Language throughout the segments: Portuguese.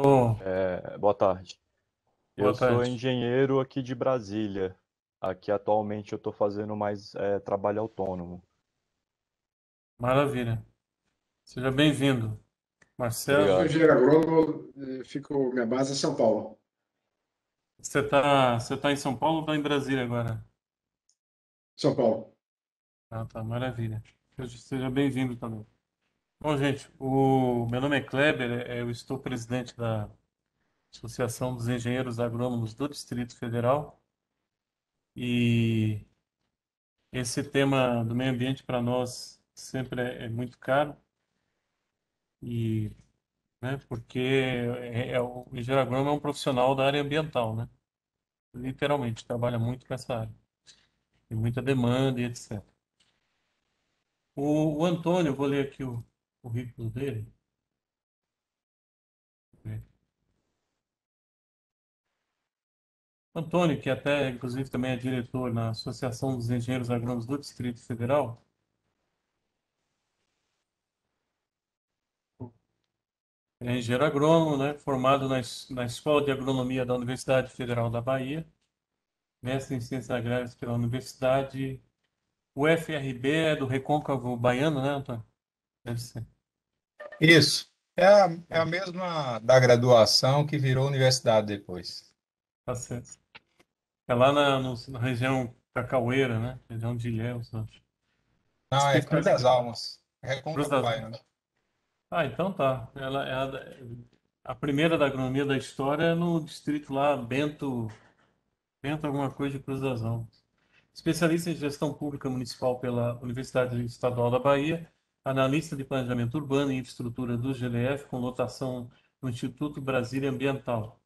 Tô. Boa tarde. Eu Boa sou tarde. engenheiro aqui de Brasília. Aqui atualmente eu estou fazendo mais trabalho autônomo. Maravilha. Seja bem-vindo, Eu sou Marcelo. Obrigado. engenheiro agrônomo, minha base é São Paulo. Você tá em São Paulo ou está em Brasília agora? São Paulo. Ah, tá, maravilha. Seja bem-vindo também. Bom, gente, o meu nome é Kleber, eu estou presidente da Associação dos Engenheiros Agrônomos do Distrito Federal e esse tema do meio ambiente para nós sempre é muito caro e, né, porque o engenheiro agrônomo é um profissional da área ambiental, né? Literalmente, trabalha muito com essa área. Tem muita demanda e etc. O Antônio, eu vou ler aqui o currículo dele. Antônio, que até, inclusive, também é diretor na Associação dos Engenheiros Agrônomos do Distrito Federal, é engenheiro agrônomo, né, formado na Escola de Agronomia da Universidade Federal da Bahia, mestre em Ciências Agrárias pela Universidade UFRB, é do Recôncavo Baiano, né, Antônio? Deve ser. Isso. É a mesma da graduação que virou universidade depois. Tá certo. É lá na região Cacaueira, né? Região de Ilhéus, acho. Não, é Cruz das Almas. É Cruz Recôncavo das... Baiano. Ah, então tá. Ela é a primeira da agronomia da história é no distrito lá, Bento alguma coisa de Cruz das Almas. Especialista em gestão pública municipal pela Universidade Estadual da Bahia, analista de planejamento urbano e infraestrutura do GDF, com lotação no Instituto Brasília Ambiental.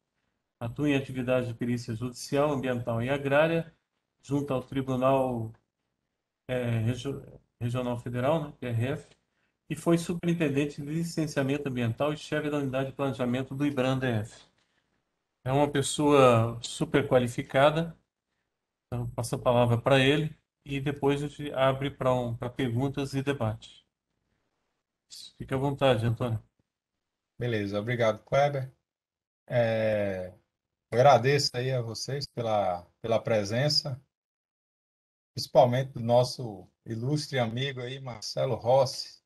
Atua em atividades de perícia judicial, ambiental e agrária, junto ao Tribunal Regional Federal, né, TRF, e foi superintendente de licenciamento ambiental e chefe da unidade de planejamento do IBRAM-DF. É uma pessoa super qualificada, então passo a palavra para ele e depois a gente abre para perguntas e debate. Fique à vontade, Antônio. Beleza, obrigado, Kleber. É, Agradeço aí a vocês pela presença, principalmente do nosso ilustre amigo aí, Marcelo Rossi.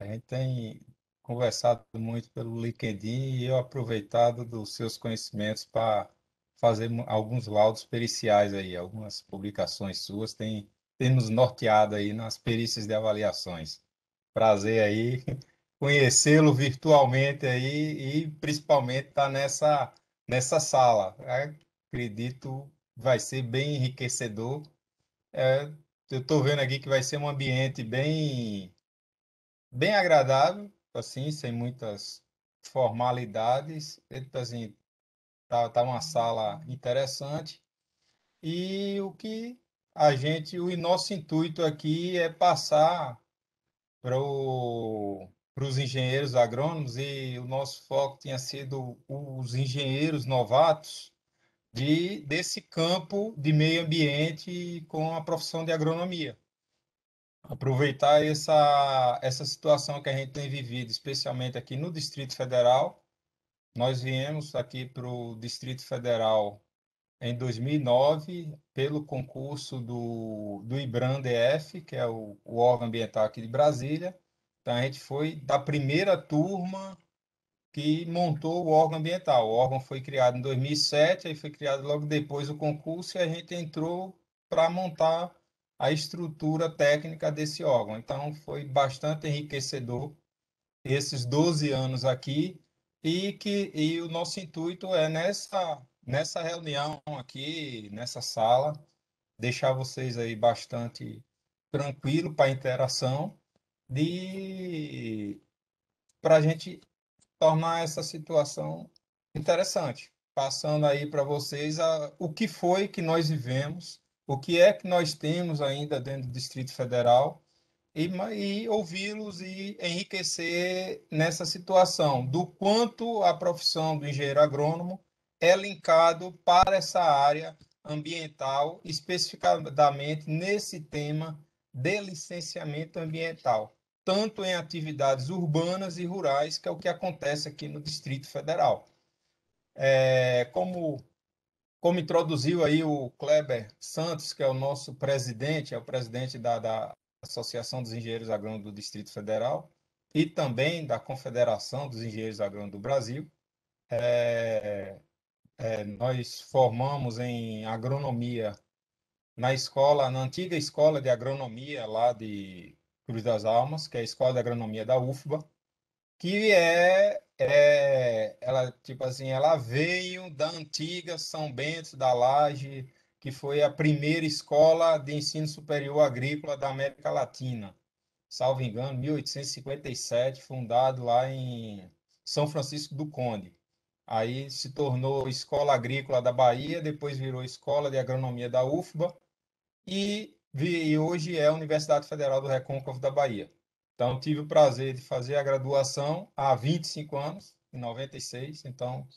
A gente tem conversado muito pelo LinkedIn e eu aproveitado dos seus conhecimentos para fazer alguns laudos periciais aí, algumas publicações suas têm nos norteado aí nas perícias de avaliações. Prazer aí conhecê-lo virtualmente aí e principalmente estar nessa sala. Acredito vai ser bem enriquecedor. É, eu estou vendo aqui que vai ser um ambiente bem agradável, assim, sem muitas formalidades. Então, assim, tá uma sala interessante. E o nosso intuito aqui é passar para os engenheiros agrônomos, e o nosso foco tinha sido os engenheiros novatos desse campo de meio ambiente com a profissão de agronomia. Aproveitar essa situação que a gente tem vivido, especialmente aqui no Distrito Federal. Nós viemos aqui para o Distrito Federal em 2009 pelo concurso do IBRAM-DF, que é o órgão ambiental aqui de Brasília. Então, a gente foi da primeira turma que montou o órgão ambiental. O órgão foi criado em 2007, aí foi criado logo depois o concurso e a gente entrou para montar a estrutura técnica desse órgão. Então, foi bastante enriquecedor esses 12 anos aqui e o nosso intuito é nessa reunião aqui, nessa sala, deixar vocês aí bastante tranquilo para a interação de para a gente tornar essa situação interessante, passando aí para vocês o que foi que nós vivemos, o que é que nós temos ainda dentro do Distrito Federal e ouvi-los e enriquecer nessa situação do quanto a profissão do engenheiro agrônomo é linkado para essa área ambiental, especificadamente nesse tema de licenciamento ambiental, tanto em atividades urbanas e rurais, que é o que acontece aqui no Distrito Federal. Como introduziu aí o Kleber Santos, que é o nosso presidente, é o presidente da Associação dos Engenheiros Agrônomos do Distrito Federal e também da Confederação dos Engenheiros Agrônomos do Brasil. Nós formamos em agronomia na antiga escola de agronomia lá de Cruz das Almas, que é a Escola de Agronomia da UFBA, que ela, tipo assim, ela veio da antiga São Bento da Laje, que foi a primeira escola de ensino superior agrícola da América Latina. Salvo engano, 1857, fundado lá em São Francisco do Conde. Aí se tornou Escola Agrícola da Bahia, depois virou Escola de Agronomia da UFBA e hoje é a Universidade Federal do Recôncavo da Bahia. Então, tive o prazer de fazer a graduação há 25 anos, em 96. Então,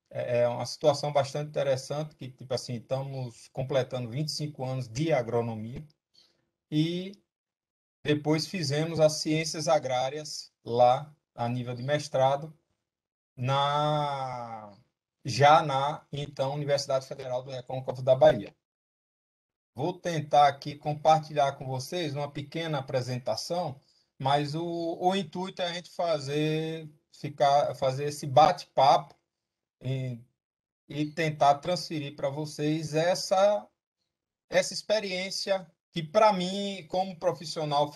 é uma situação bastante interessante, que, tipo assim, estamos completando 25 anos de agronomia. E depois fizemos as ciências agrárias lá, a nível de mestrado, então, Universidade Federal do Recôncavo da Bahia. Vou tentar aqui compartilhar com vocês uma pequena apresentação, mas o intuito é a gente fazer esse bate-papo e tentar transferir para vocês essa experiência que, para mim, como profissional,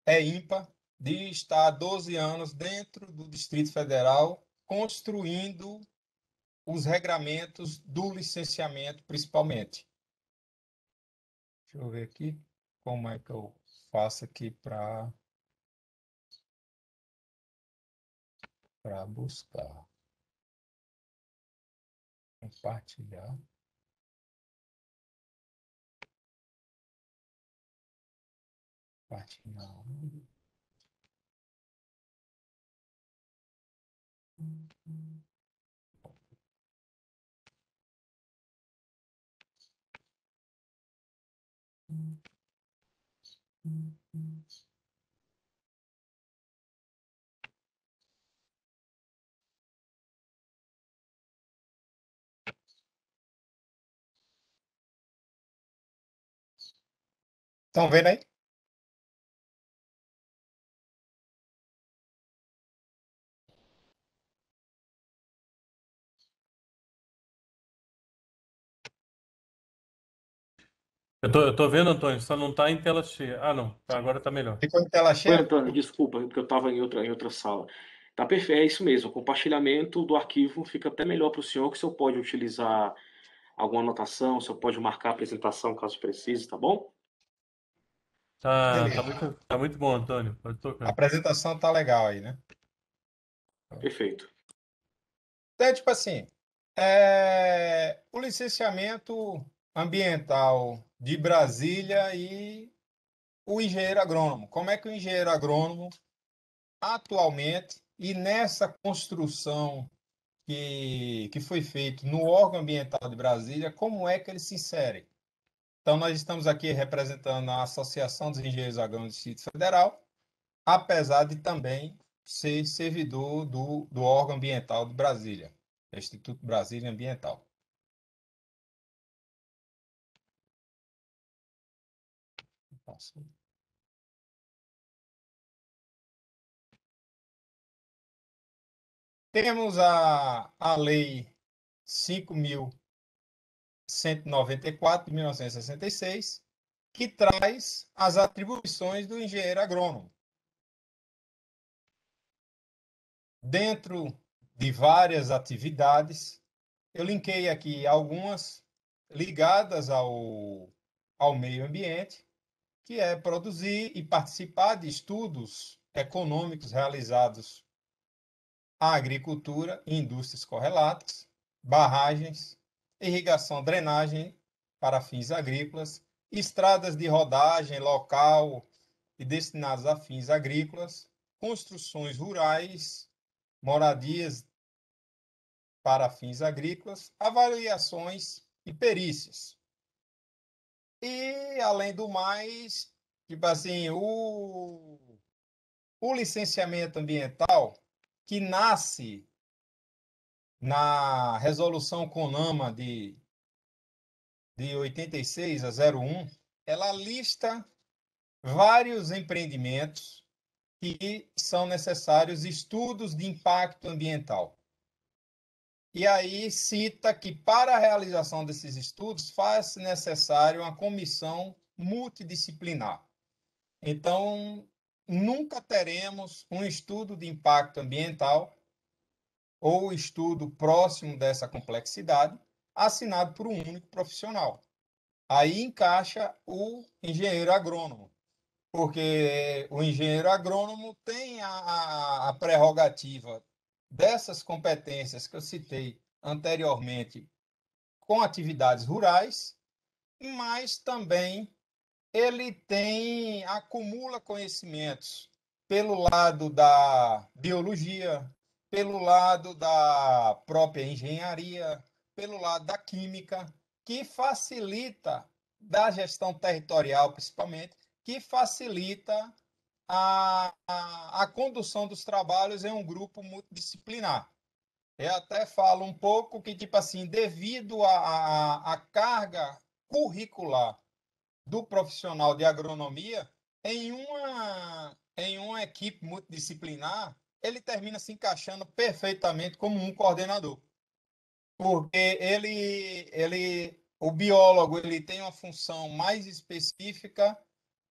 é ímpar, de estar 12 anos dentro do Distrito Federal, construindo os regramentos do licenciamento, principalmente. Deixa eu ver aqui como é que eu faço aqui para buscar, compartilhar. Compartilhar. Estão vendo aí? Eu tô vendo, Antônio, só não tá em tela cheia. Ah, não. Tá, agora tá melhor. Ficou em tela Oi, cheia? Antônio, desculpa, porque eu estava em outra sala. Tá perfeito, é isso mesmo. O compartilhamento do arquivo fica até melhor para o senhor, que o senhor pode utilizar alguma anotação, o senhor pode marcar a apresentação caso precise, tá bom? Tá, tá Beleza. muito, tá muito bom, Antônio. Pode A tocar. apresentação tá legal aí, né? Perfeito. Então, tipo assim, o licenciamento ambiental de Brasília e o engenheiro agrônomo. Como é que o engenheiro agrônomo, atualmente, e nessa construção que foi feito no órgão ambiental de Brasília, como é que ele se insere? Então, nós estamos aqui representando a Associação dos Engenheiros Agrônomos do Distrito Federal, apesar de também ser servidor do órgão ambiental de Brasília, Instituto Brasília Ambiental. Temos a Lei 5.194, de 1966, que traz as atribuições do engenheiro agrônomo. Dentro de várias atividades, eu linkei aqui algumas ligadas ao meio ambiente, que é produzir e participar de estudos econômicos realizados à agricultura e indústrias correlatas, barragens, irrigação, drenagem para fins agrícolas, estradas de rodagem local e destinadas a fins agrícolas, construções rurais, moradias para fins agrícolas, avaliações e perícias. E, além do mais, tipo assim, o licenciamento ambiental, que nasce na resolução CONAMA de 86 a 01, ela lista vários empreendimentos que são necessários estudos de impacto ambiental. E aí cita que para a realização desses estudos faz necessário uma comissão multidisciplinar. Então, nunca teremos um estudo de impacto ambiental ou estudo próximo dessa complexidade assinado por um único profissional. Aí encaixa o engenheiro agrônomo, porque o engenheiro agrônomo tem a prerrogativa dessas competências que eu citei anteriormente com atividades rurais, mas também ele acumula conhecimentos pelo lado da biologia, pelo lado da própria engenharia, pelo lado da química, que facilita, da gestão territorial principalmente, que facilita a condução dos trabalhos em um grupo multidisciplinar. Eu até falo um pouco que, tipo assim, devido à carga curricular do profissional de agronomia, em uma equipe multidisciplinar, ele termina se encaixando perfeitamente como um coordenador. Porque o biólogo ele tem uma função mais específica,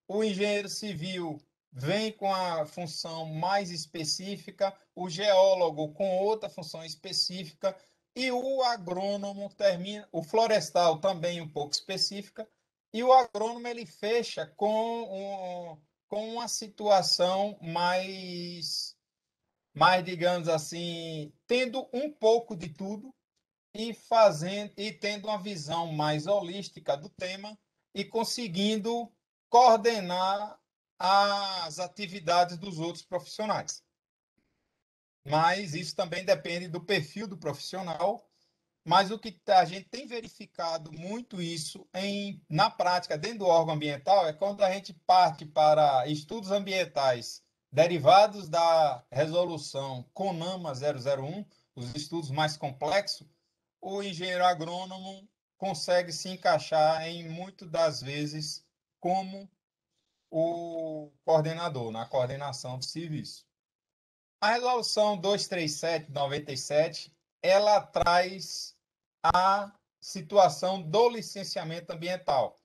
o engenheiro civil vem com a função mais específica, o geólogo com outra função específica, e o agrônomo termina, o florestal também um pouco específica, e o agrônomo ele fecha com uma situação mais, digamos assim, tendo um pouco de tudo e tendo uma visão mais holística do tema e conseguindo coordenar as atividades dos outros profissionais. Mas isso também depende do perfil do profissional. Mas o que a gente tem verificado muito isso na prática, dentro do órgão ambiental, é quando a gente parte para estudos ambientais derivados da resolução CONAMA 001, os estudos mais complexos, o engenheiro agrônomo consegue se encaixar em muitas das vezes como o coordenador, na coordenação do serviço. A resolução 237 de 97, ela traz a situação do licenciamento ambiental,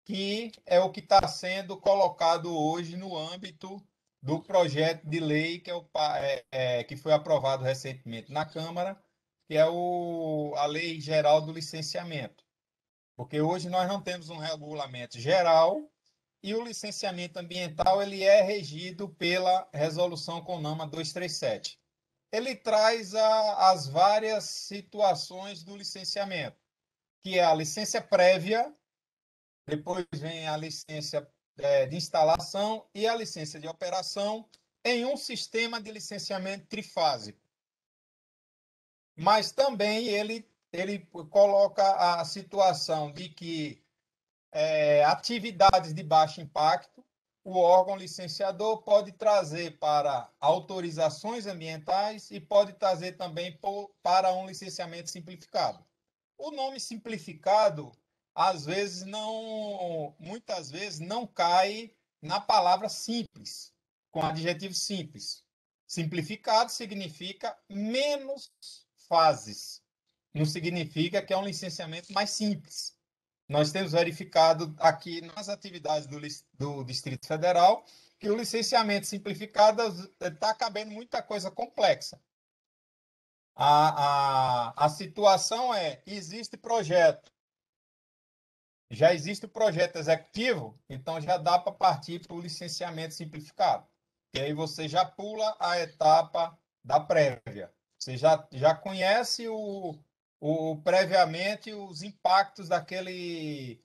que é o que está sendo colocado hoje no âmbito do projeto de lei que foi aprovado recentemente na Câmara, que é a Lei Geral do Licenciamento. Porque hoje nós não temos um regulamento geral e o licenciamento ambiental ele é regido pela Resolução CONAMA 237. Ele traz as várias situações do licenciamento, que é a licença prévia, depois vem a licença de instalação e a licença de operação em um sistema de licenciamento trifásico. Mas também ele coloca a situação de que atividades de baixo impacto, o órgão licenciador pode trazer para autorizações ambientais e pode trazer também para um licenciamento simplificado. O nome simplificado, muitas vezes não cai na palavra simples, com adjetivo simples. Simplificado significa menos fases. Não significa que é um licenciamento mais simples. Nós temos verificado aqui nas atividades do Distrito Federal que o licenciamento simplificado está cabendo muita coisa complexa. A situação existe projeto. Já existe o projeto executivo, então já dá para partir para o licenciamento simplificado. E aí você já pula a etapa da prévia. Você já conhece previamente os impactos daquele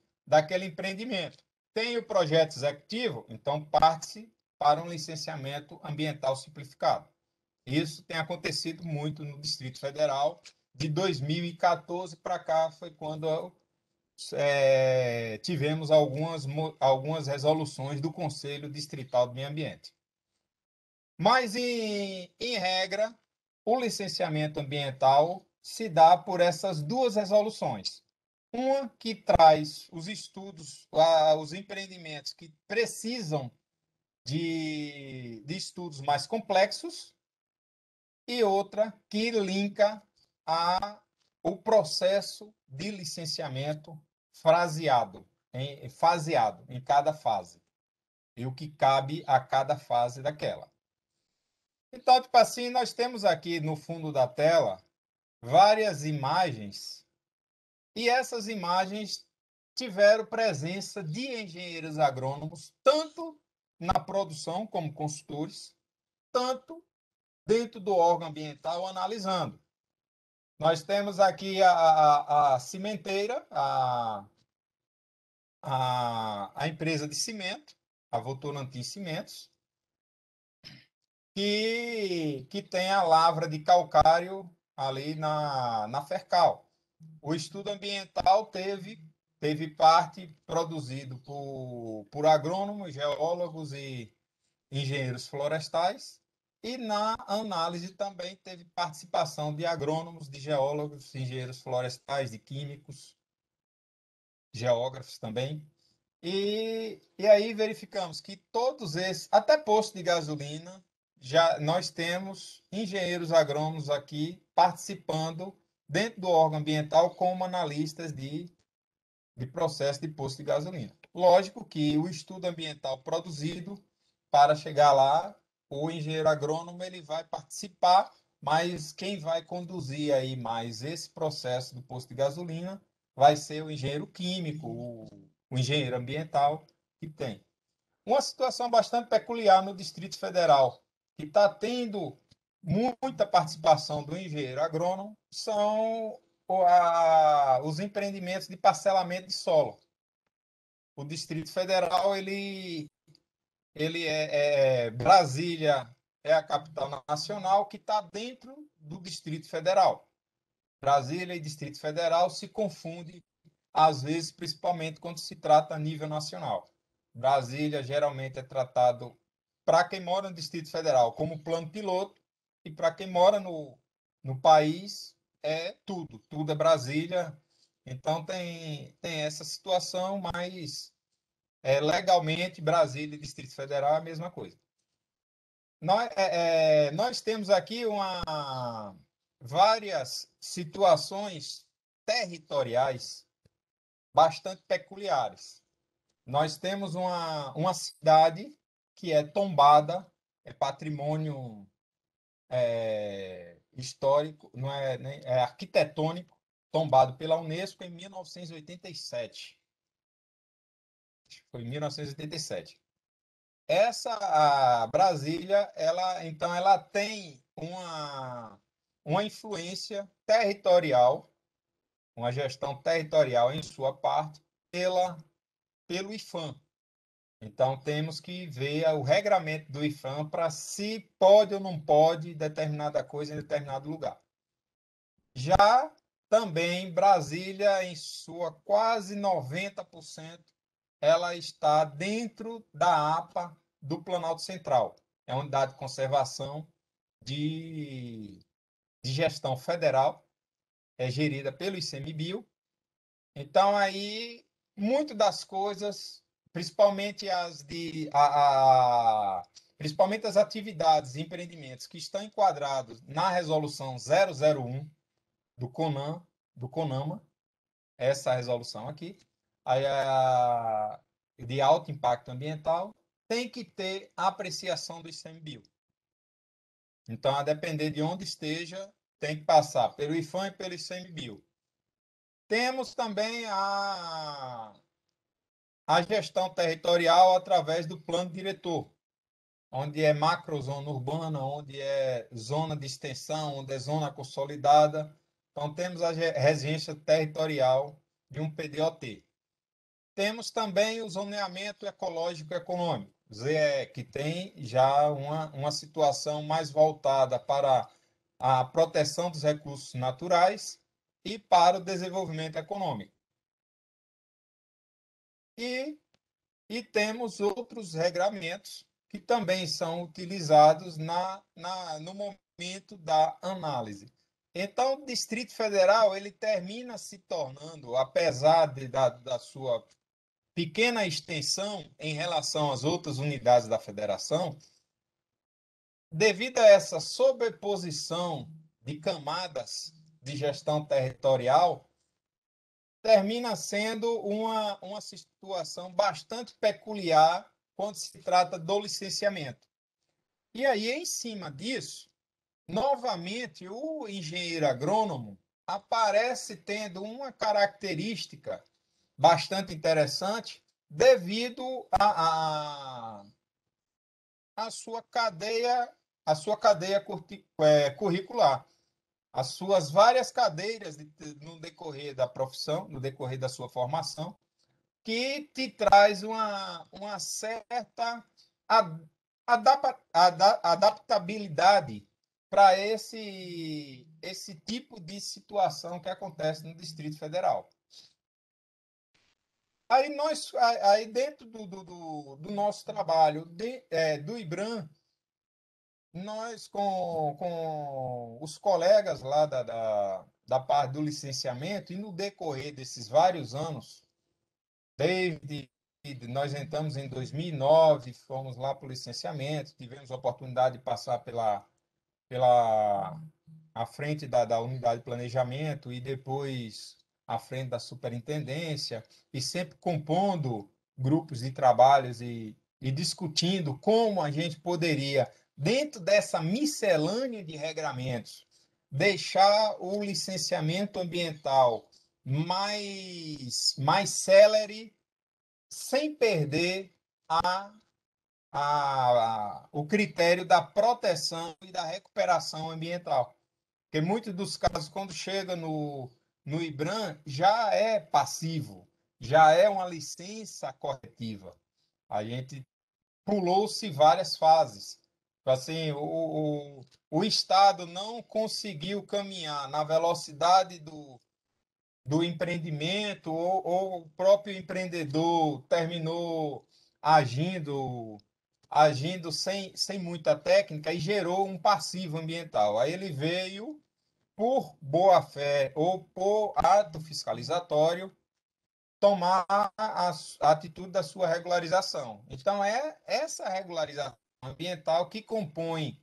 empreendimento. Tem o projeto executivo, então parte-se para um licenciamento ambiental simplificado. Isso tem acontecido muito no Distrito Federal. De 2014 para cá foi quando tivemos algumas resoluções do Conselho Distrital do Meio Ambiente. Mas, em regra, o licenciamento ambiental se dá por essas duas resoluções. Uma que traz os estudos, os empreendimentos que precisam de estudos mais complexos, e outra que linka o processo de licenciamento faseado em cada fase, e o que cabe a cada fase daquela. Então, tipo assim, nós temos aqui no fundo da tela várias imagens, e essas imagens tiveram presença de engenheiros agrônomos, tanto na produção como consultores, tanto dentro do órgão ambiental analisando. Nós temos aqui a cimenteira, a empresa de cimento, a Votorantim Cimentos, que tem a lavra de calcário ali na Fercal. O estudo ambiental teve parte produzido por agrônomos, geólogos e engenheiros florestais, e na análise também teve participação de agrônomos, de geólogos, engenheiros florestais, de químicos, geógrafos também. E aí verificamos que todos esses, até posto de gasolina, já nós temos engenheiros agrônomos aqui participando dentro do órgão ambiental como analistas de processo de posto de gasolina. Lógico que o estudo ambiental produzido, para chegar lá, o engenheiro agrônomo ele vai participar, mas quem vai conduzir aí mais esse processo do posto de gasolina vai ser o engenheiro químico, o engenheiro ambiental que tem. Uma situação bastante peculiar no Distrito Federal, que está tendo muita participação do engenheiro agrônomo, são os empreendimentos de parcelamento de solo. O Distrito Federal, Brasília é a capital nacional que está dentro do Distrito Federal. Brasília e Distrito Federal se confundem, às vezes, principalmente quando se trata a nível nacional. Brasília geralmente é tratado, para quem mora no Distrito Federal, como plano piloto, e para quem mora no país, é tudo é Brasília. Então, tem essa situação, mas legalmente, Brasília e Distrito Federal é a mesma coisa. Nós temos aqui várias situações territoriais bastante peculiares. Nós temos uma cidade que é tombada, é patrimônio histórico, não é, nem, é arquitetônico, tombado pela Unesco em 1987. Foi em 1987. A Brasília, ela tem uma influência territorial, uma gestão territorial em sua parte, pelo IPHAM. Então, temos que ver o regramento do IPHAM para se pode ou não pode determinada coisa em determinado lugar. Já também Brasília, em sua quase 90%, ela está dentro da APA do Planalto Central. É uma unidade de conservação de gestão federal, é gerida pelo ICMBio. Então, aí, muito das coisas, principalmente principalmente as atividades e empreendimentos que estão enquadrados na resolução 001 do CONAMA, essa resolução aqui, de alto impacto ambiental, tem que ter a apreciação do ICMBio. Então, a depender de onde esteja, tem que passar pelo IPHAM e pelo ICMBio. Temos também a gestão territorial através do plano diretor, onde é macrozona urbana, onde é zona de extensão, onde é zona consolidada. Então, temos a regência territorial de um PDOT. Temos também o zoneamento ecológico econômico, ZE, que tem já uma situação mais voltada para a proteção dos recursos naturais e para o desenvolvimento econômico. E temos outros regramentos que também são utilizados no momento da análise. Então, o Distrito Federal ele termina se tornando, apesar da sua pequena extensão em relação às outras unidades da federação, devido a essa sobreposição de camadas de gestão territorial, termina sendo uma situação bastante peculiar quando se trata do licenciamento. E aí, em cima disso, novamente, o engenheiro agrônomo aparece tendo uma característica bastante interessante devido à sua cadeia curricular, as suas várias cadeiras no decorrer da profissão, no decorrer da sua formação, que te traz uma certa adaptabilidade para esse tipo de situação que acontece no Distrito Federal. Aí dentro do nosso trabalho do IBRAM, nós com os colegas lá da parte do licenciamento, e no decorrer desses vários anos, desde nós entramos em 2009, fomos lá para o licenciamento, tivemos a oportunidade de passar pela à frente da unidade de planejamento e depois à frente da superintendência, e sempre compondo grupos de trabalhos e discutindo como a gente poderia, dentro dessa miscelânea de regramentos, deixar o licenciamento ambiental mais célere, sem perder o critério da proteção e da recuperação ambiental. Porque muitos dos casos, quando chega no IBRAM, já é passivo, já é uma licença corretiva. A gente pulou-se várias fases. Assim, o Estado não conseguiu caminhar na velocidade do empreendimento, ou o próprio empreendedor terminou agindo sem muita técnica e gerou um passivo ambiental. Aí ele veio, por boa-fé ou por ato fiscalizatório, tomar a atitude da sua regularização. Então, é essa regularização ambiental que compõe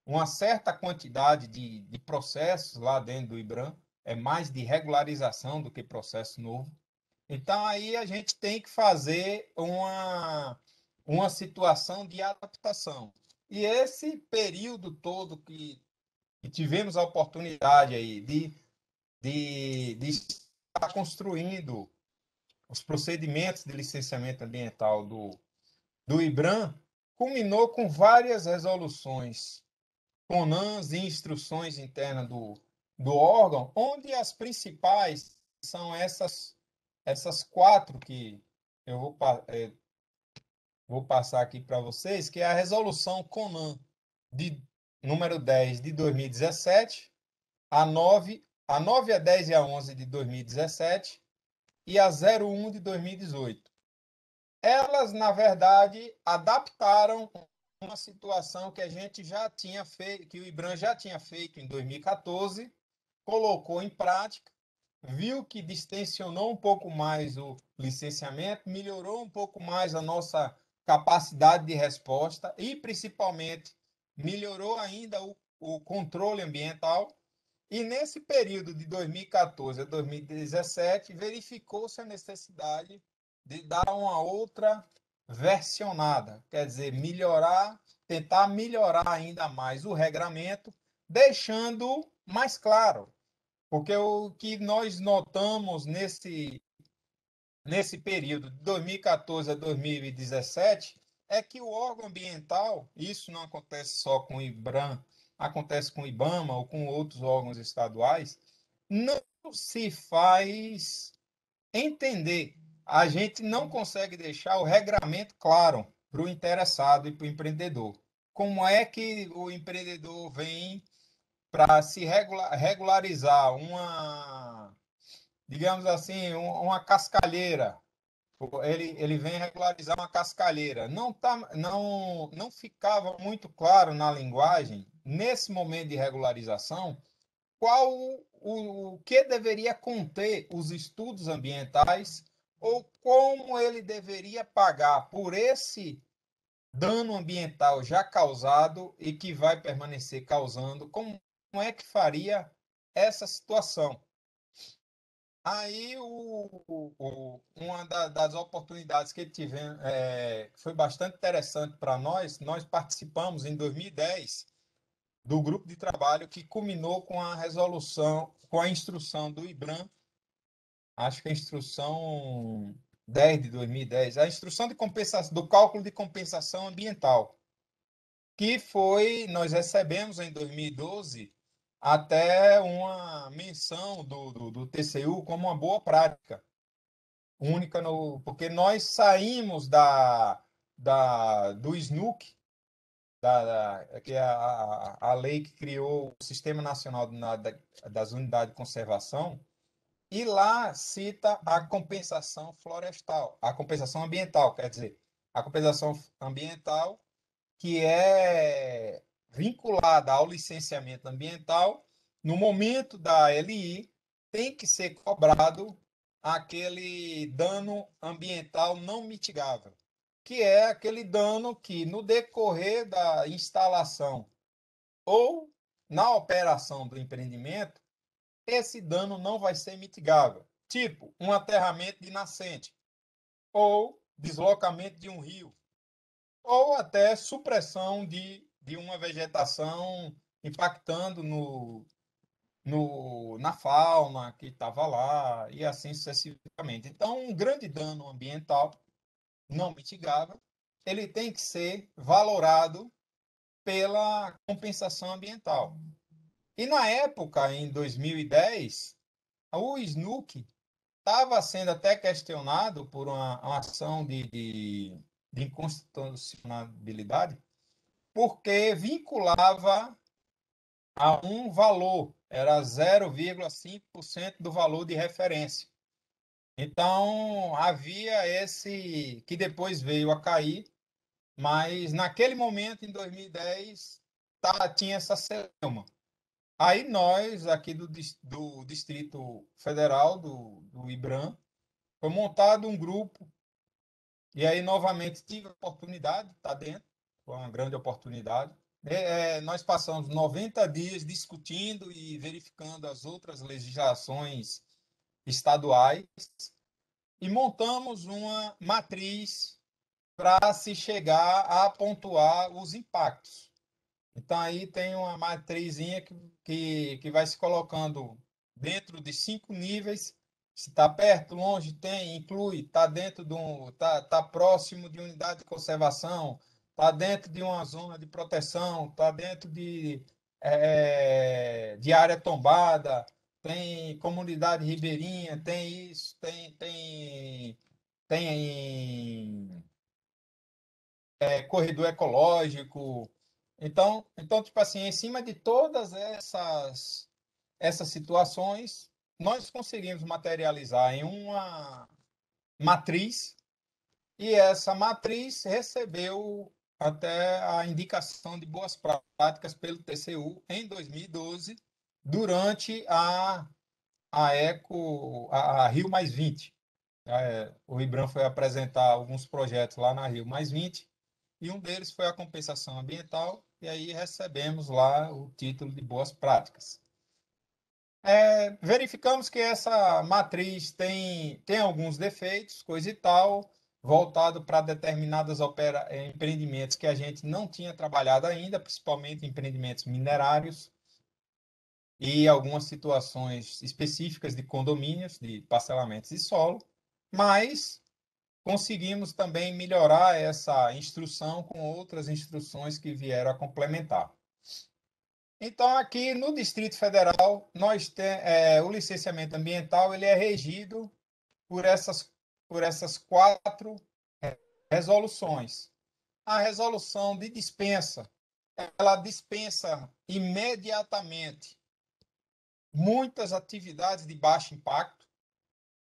uma certa quantidade de processos lá dentro do IBRAM, é mais de regularização do que processo novo. Então, aí a gente tem que fazer uma situação de adaptação. E esse período todo que tivemos a oportunidade aí de estar construindo os procedimentos de licenciamento ambiental do IBRAM, culminou com várias resoluções, CONANs e instruções internas do órgão, onde as principais são essas 4 que eu vou passar aqui para vocês, que é a resolução CONAN de número 10 de 2017, a 9, a 10 e a 11 de 2017 e a 01 de 2018. Elas, na verdade, adaptaram uma situação que a gente já tinha feito, que o IBRAM já tinha feito em 2014, colocou em prática, viu que distensionou um pouco mais o licenciamento, melhorou um pouco mais a nossa capacidade de resposta e, principalmente, melhorou ainda o controle ambiental. E nesse período de 2014 a 2017, verificou-se a necessidade de dar uma outra versionada, quer dizer, tentar melhorar ainda mais o regramento, deixando mais claro. Porque o que nós notamos nesse período de 2014 a 2017 é que o órgão ambiental, isso não acontece só com o IBRAM, acontece com o IBAMA ou com outros órgãos estaduais, não se faz entender. A gente não consegue deixar o regramento claro para o interessado e para o empreendedor. Como é que o empreendedor vem para se regularizar digamos assim, uma cascalheira? Ele vem regularizar uma cascalheira. Não ficava muito claro na linguagem, nesse momento de regularização, qual o que deveria conter os estudos ambientais ou como ele deveria pagar por esse dano ambiental já causado e que vai permanecer causando, como é que faria essa situação? Aí, uma das oportunidades que tivemos foi bastante interessante para nós. Nós participamos em 2010 do grupo de trabalho que culminou com a resolução, com a instrução do IBRAM, acho que a instrução 10 de 2010, a instrução de compensação, do cálculo de compensação ambiental, que nós recebemos em 2012 até uma menção do TCU como uma boa prática, única porque nós saímos do SNUC, que é a lei que criou o Sistema Nacional das Unidades de Conservação, e lá cita a compensação florestal, a compensação ambiental, quer dizer, a compensação ambiental que é vinculada ao licenciamento ambiental, no momento da LI, tem que ser cobrado aquele dano ambiental não mitigável, que é aquele dano que, no decorrer da instalação ou na operação do empreendimento, esse dano não vai ser mitigável. Tipo, um aterramento de nascente, ou deslocamento de um rio, ou até supressão de uma vegetação impactando na fauna que estava lá, e assim sucessivamente. Então, um grande dano ambiental não mitigável, ele tem que ser valorado pela compensação ambiental. E na época, em 2010, o SNUC estava sendo até questionado por uma ação de inconstitucionalidade, porque vinculava a um valor, era 0,5% do valor de referência. Então, havia esse, que depois veio a cair, mas naquele momento, em 2010, tinha essa celeuma. Aí nós, aqui do Distrito Federal, do IBRAM, foi montado um grupo, e aí novamente tive a oportunidade de estar dentro, foi uma grande oportunidade. Nós passamos 90 dias discutindo e verificando as outras legislações estaduais e montamos uma matriz para se chegar a pontuar os impactos. Então, aí tem uma matrizinha que vai se colocando dentro de 5 níveis. Se está perto, longe, inclui, está dentro tá próximo de unidade de conservação, está dentro de uma zona de proteção, está dentro de área tombada, tem comunidade ribeirinha, tem isso, tem corredor ecológico. Então, tipo assim, em cima de todas essas situações, nós conseguimos materializar em uma matriz, e essa matriz recebeu até a indicação de boas práticas pelo TCU em 2012, durante a Rio Mais 20. O IBRAM foi apresentar alguns projetos lá na Rio Mais 20, e um deles foi a compensação ambiental, e aí recebemos lá o título de boas práticas. Verificamos que essa matriz tem alguns defeitos, coisa e tal, voltado para determinados empreendimentos que a gente não tinha trabalhado ainda, principalmente empreendimentos minerários e algumas situações específicas de condomínios, de parcelamentos de solo, mas conseguimos também melhorar essa instrução com outras instruções que vieram a complementar. Então, aqui no Distrito Federal, nós o licenciamento ambiental ele é regido por essas 4 resoluções. A resolução de dispensa, ela dispensa imediatamente muitas atividades de baixo impacto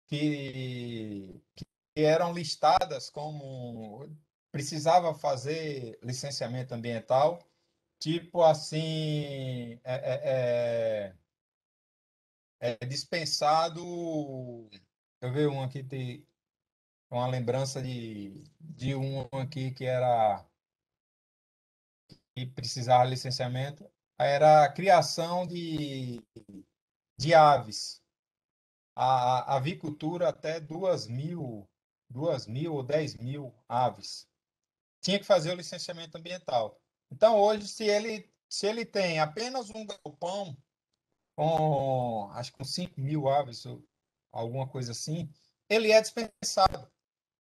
que eram listadas como precisava fazer licenciamento ambiental, tipo assim, é dispensado. Eu vi um aqui, tem uma lembrança de um aqui que precisava de licenciamento, era a criação de aves. A avicultura até 2.000 ou 10.000 aves. Tinha que fazer o licenciamento ambiental. Então, hoje, se ele tem apenas um galpão com, acho que com 5.000 aves, ou alguma coisa assim, ele é dispensado.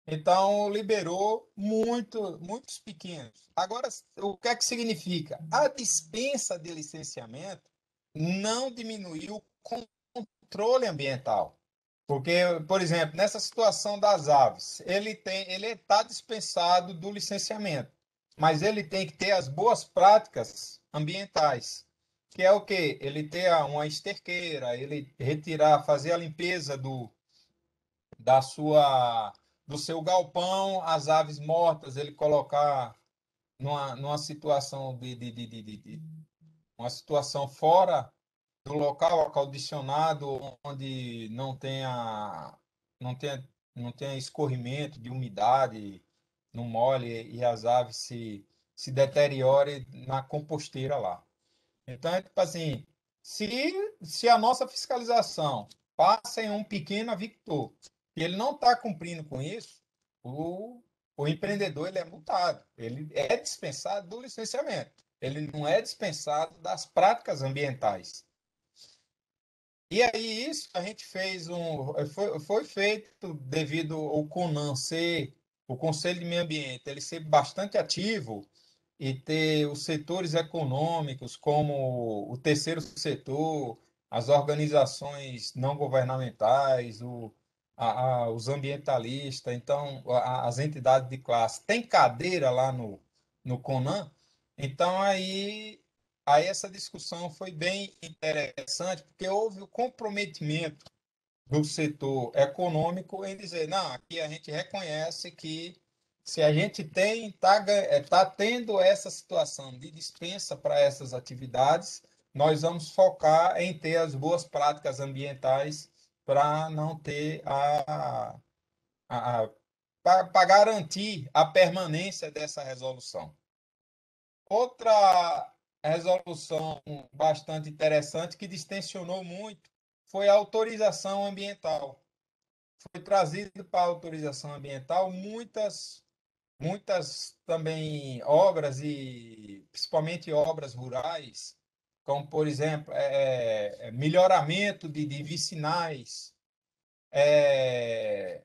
Então, liberou muitos pequenos. Agora, o que é que significa? A dispensa de licenciamento não diminuiu o controle ambiental. Porque, por exemplo, nessa situação das aves, ele está dispensado do licenciamento, mas ele tem que ter as boas práticas ambientais, que é o quê? Ele ter uma esterqueira, ele retirar, fazer a limpeza da sua do seu galpão, as aves mortas, ele colocar numa situação uma situação fora do local acondicionado, onde não tenha escorrimento de umidade, não molhe e as aves se deteriorem na composteira lá. Então, é tipo assim, se a nossa fiscalização passa em um pequeno avicultor e ele não está cumprindo com isso, o empreendedor ele é multado, ele é dispensado do licenciamento, ele não é dispensado das práticas ambientais. E aí isso a gente foi feito devido ao CONAN ser, o Conselho de Meio Ambiente, ele ser bastante ativo e ter os setores econômicos, como o terceiro setor, as organizações não governamentais, os ambientalistas, então as entidades de classe, tem cadeira lá no CONAN, então aí essa discussão foi bem interessante, porque houve o comprometimento do setor econômico em dizer, não, aqui a gente reconhece que se a gente tá tendo essa situação de dispensa para essas atividades, nós vamos focar em ter as boas práticas ambientais para não ter para garantir a permanência dessa resolução. Outra resolução bastante interessante que distensionou muito foi a autorização ambiental. Foi trazido para a autorização ambiental muitas também obras, e principalmente obras rurais, como, por exemplo, melhoramento de vicinais, é,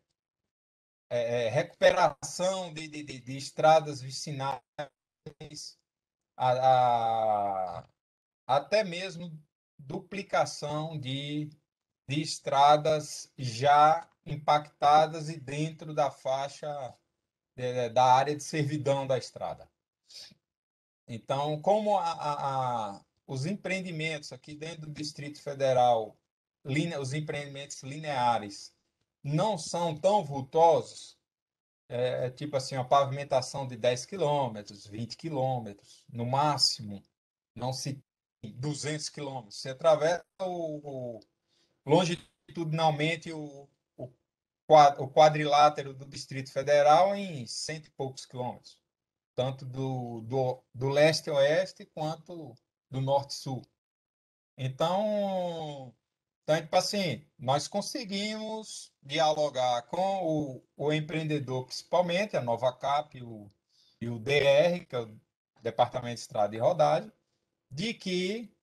recuperação de estradas vicinais, a, a, até mesmo duplicação de estradas já impactadas e dentro da faixa da área de servidão da estrada. Então, como os empreendimentos aqui dentro do Distrito Federal, os empreendimentos lineares, não são tão vultosos, tipo assim, uma pavimentação de 10 quilômetros, 20 quilômetros, no máximo, não se 200 quilômetros. Você atravessa longitudinalmente o quadrilátero do Distrito Federal em cento e poucos quilômetros, tanto do leste a oeste quanto do norte a sul. Então, tipo assim, nós conseguimos dialogar com o empreendedor, principalmente a Nova Cap e o DR, que é o Departamento de Estrada e Rodagem, de que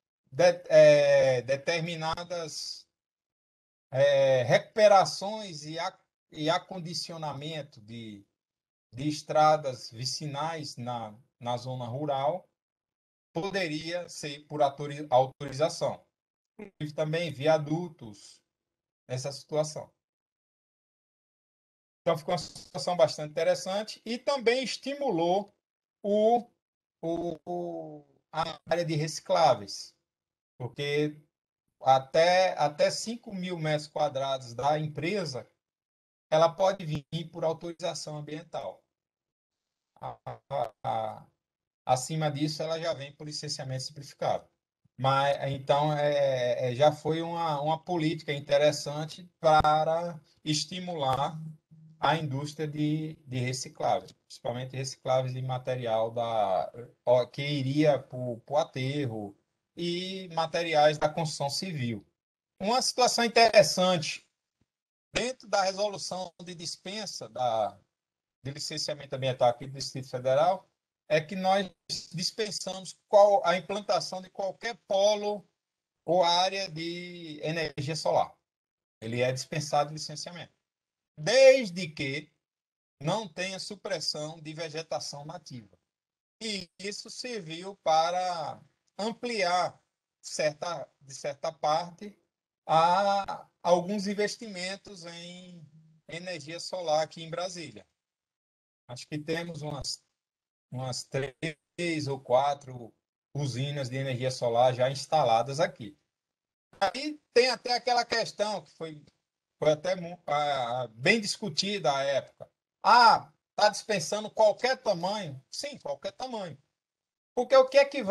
determinadas recuperações e acondicionamento de estradas vicinais na zona rural poderia ser por autorização. E também viadutos nessa situação. Então, ficou uma situação bastante interessante e também estimulou a área de recicláveis, porque até 5.000 metros quadrados da empresa, ela pode vir por autorização ambiental. Acima disso, ela já vem por licenciamento simplificado. Mas então já foi uma política interessante para estimular a indústria de recicláveis, principalmente recicláveis de material que iria para o aterro e materiais da construção civil. Uma situação interessante dentro da resolução de dispensa de licenciamento ambiental aqui do Distrito Federal é que nós dispensamos a implantação de qualquer polo ou área de energia solar. Ele é dispensado de licenciamento, desde que não tenha supressão de vegetação nativa. E isso serviu para ampliar, de certa parte, alguns investimentos em energia solar aqui em Brasília. Acho que temos umas 3 ou 4 usinas de energia solar já instaladas aqui. Aí tem até aquela questão que foi até bem discutida à época. Está dispensando qualquer tamanho? Sim, qualquer tamanho. Porque o que é que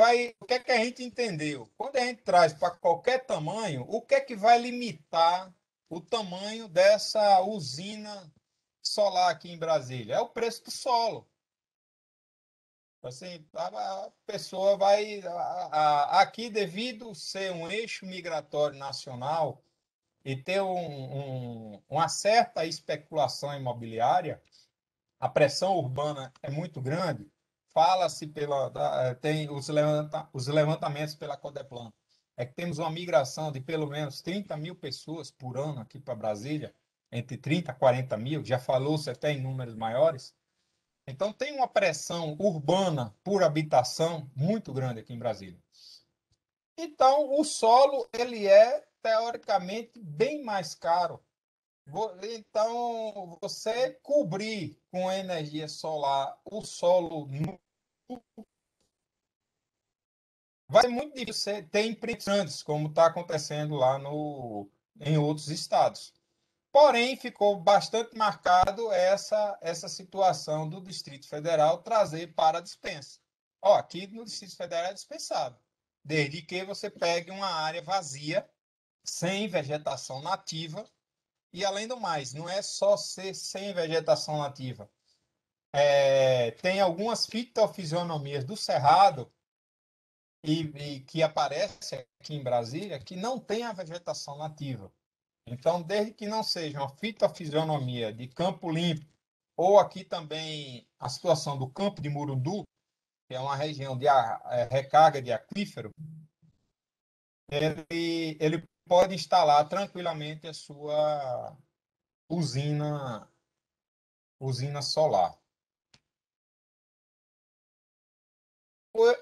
a gente entendeu? Quando a gente traz para qualquer tamanho, o que é que vai limitar o tamanho dessa usina solar aqui em Brasília? É o preço do solo. Assim, a pessoa vai. Aqui, devido ser um eixo migratório nacional e ter uma certa especulação imobiliária, a pressão urbana é muito grande. Fala-se tem os levantamentos pela Codeplan. É que temos uma migração de pelo menos 30 mil pessoas por ano aqui para Brasília, entre 30 e 40 mil, já falou-se até em números maiores. Então, tem uma pressão urbana por habitação muito grande aqui em Brasília. Então, o solo ele é, teoricamente, bem mais caro. Então, você cobrir com energia solar o solo vai ser muito difícil você ter empreendimentos, como está acontecendo lá em outros estados. Porém, ficou bastante marcado essa situação do Distrito Federal trazer para a dispensa. Aqui no Distrito Federal é dispensado, desde que você pegue uma área vazia, sem vegetação nativa, e além do mais, não é só ser sem vegetação nativa. Tem algumas fitofisionomias do cerrado e que aparecem aqui em Brasília que não tem a vegetação nativa. Então, desde que não seja uma fitofisionomia de Campo Limpo, ou aqui também a situação do Campo de Murundu, que é uma região de recarga de aquífero, ele pode instalar tranquilamente a sua usina solar.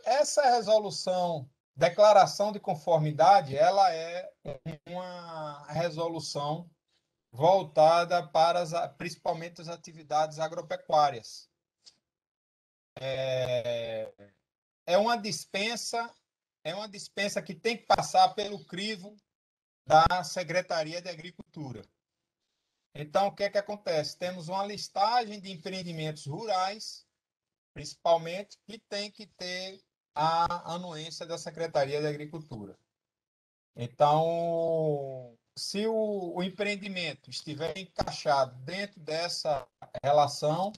Essa resolução, declaração de conformidade, ela é uma resolução voltada para principalmente as atividades agropecuárias. É uma dispensa que tem que passar pelo crivo da Secretaria de Agricultura. Então, o que é que acontece? Temos uma listagem de empreendimentos rurais, principalmente, que tem que ter a anuência da Secretaria de Agricultura. Então, se o empreendimento estiver encaixado dentro dessa relação,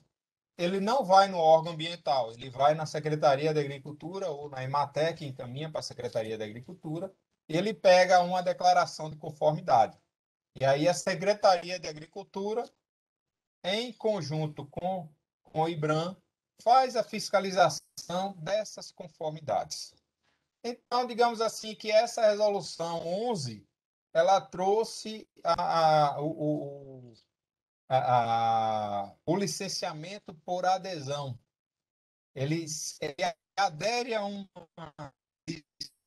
ele não vai no órgão ambiental, ele vai na Secretaria de Agricultura ou na Emater, encaminha para a Secretaria de Agricultura, e ele pega uma declaração de conformidade. E aí a Secretaria de Agricultura, em conjunto com o IBRAM, faz a fiscalização dessas conformidades. Então, digamos assim, que essa resolução 11, ela trouxe o licenciamento por adesão. Ele adere a uma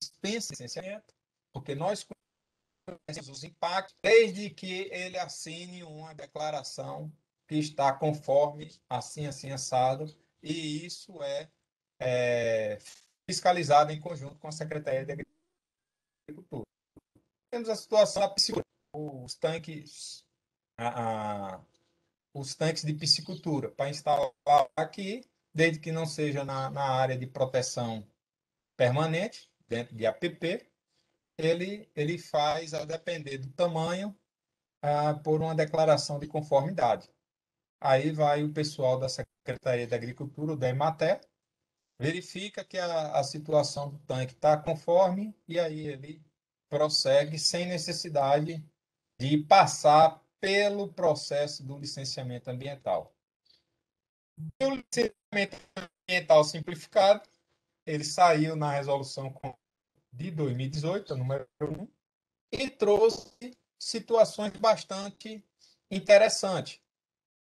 dispensa de licenciamento, porque nós conhecemos os impactos, desde que ele assine uma declaração que está conforme, assim, assado, e isso é fiscalizado em conjunto com a Secretaria de Agricultura. Temos a situação da piscicultura, os tanques de piscicultura para instalar aqui, desde que não seja na área de proteção permanente, dentro de APP, ele faz, a depender do tamanho, por uma declaração de conformidade. Aí vai o pessoal da Secretaria da Agricultura, da Emater, verifica que a situação do tanque está conforme e aí ele prossegue sem necessidade de passar pelo processo do licenciamento ambiental. E o licenciamento ambiental simplificado, ele saiu na resolução de 2018, número 1, e trouxe situações bastante interessantes.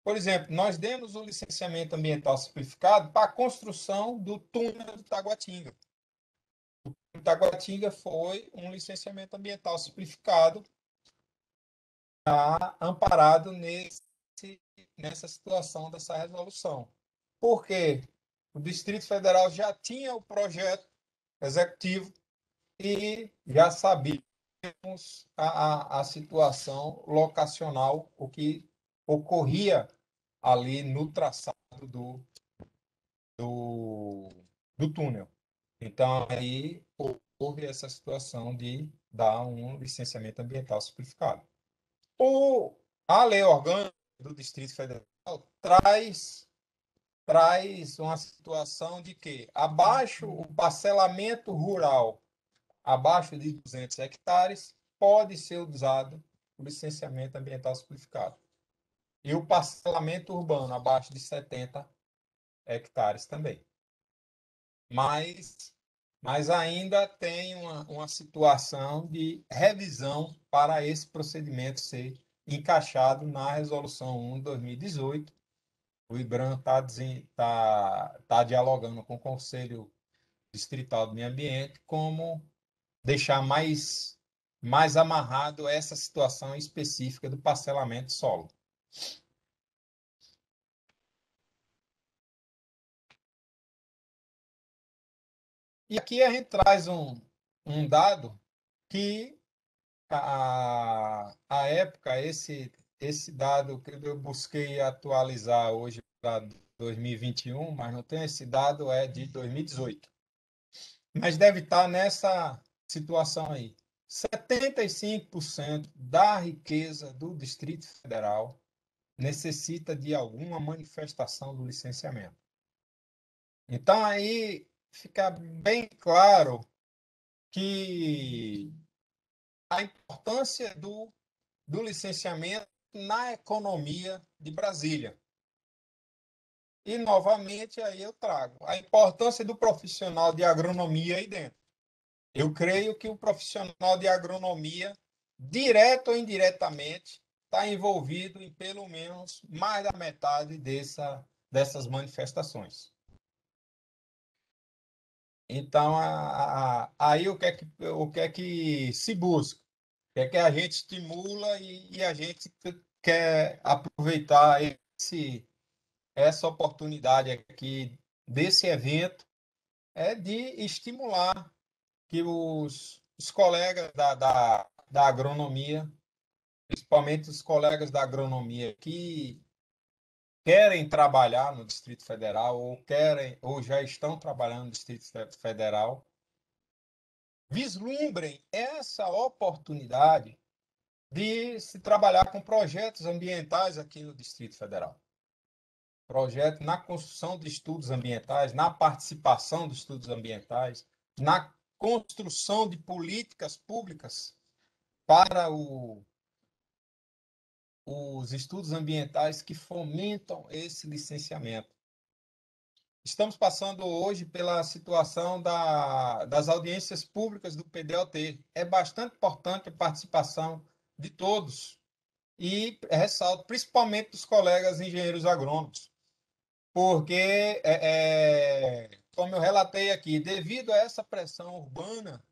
Por exemplo, nós demos o licenciamento ambiental simplificado para a construção do túnel do Taguatinga. O Taguatinga foi um licenciamento ambiental simplificado, amparado nessa situação dessa resolução. Por quê? O Distrito Federal já tinha o projeto executivo e já sabíamos a situação locacional, o que ocorria ali no traçado do túnel. Então, aí houve essa situação de dar um licenciamento ambiental simplificado. A lei orgânica do Distrito Federal traz uma situação de que o parcelamento rural abaixo de 200 hectares pode ser usado o licenciamento ambiental simplificado. E o parcelamento urbano abaixo de 70 hectares também. Mas ainda tem uma situação de revisão para esse procedimento ser encaixado na Resolução 1 de 2018. O IBRAM tá dialogando com o Conselho Distrital do Meio Ambiente como deixar mais amarrado essa situação específica do parcelamento solo. E aqui a gente traz um dado que, a época, esse dado que eu busquei atualizar hoje para 2021, mas não tem esse dado, é de 2018. Mas deve estar nessa situação aí. 75% da riqueza do Distrito Federal necessita de alguma manifestação do licenciamento. Então, aí fica bem claro que a importância do licenciamento na economia de Brasília. E, novamente, aí eu trago a importância do profissional de agronomia aí dentro. Eu creio que o profissional de agronomia, direto ou indiretamente, está envolvido em pelo menos mais da metade dessas manifestações. Então, aí o que é que se busca? O que é que a gente estimula e a gente quer aproveitar essa oportunidade aqui desse evento, é de estimular que os colegas da agronomia, principalmente os colegas da agronomia que querem trabalhar no Distrito Federal ou já estão trabalhando no Distrito Federal, vislumbrem essa oportunidade de se trabalhar com projetos ambientais aqui no Distrito Federal. Projeto na construção de estudos ambientais, na participação de estudos ambientais, na construção de políticas públicas para os estudos ambientais que fomentam esse licenciamento. Estamos passando hoje pela situação das audiências públicas do PDOT. É bastante importante a participação de todos e ressalto principalmente dos colegas engenheiros agrônomos, porque, como eu relatei aqui, devido a essa pressão urbana,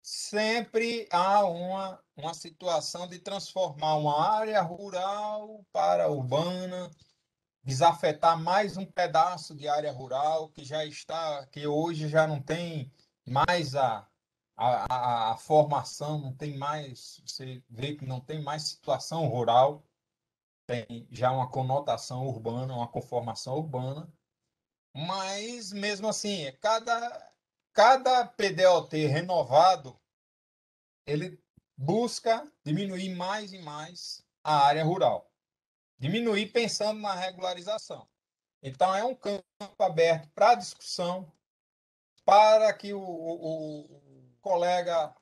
sempre há uma situação de transformar uma área rural para urbana, desafetar mais um pedaço de área rural que hoje já não tem mais a formação, não tem mais, você vê que não tem mais situação rural, tem já uma conotação urbana, uma conformação urbana, mas mesmo assim, cada PDOT renovado, ele busca diminuir mais e mais a área rural. Diminuir pensando na regularização. Então, é um campo aberto para discussão, para que o colega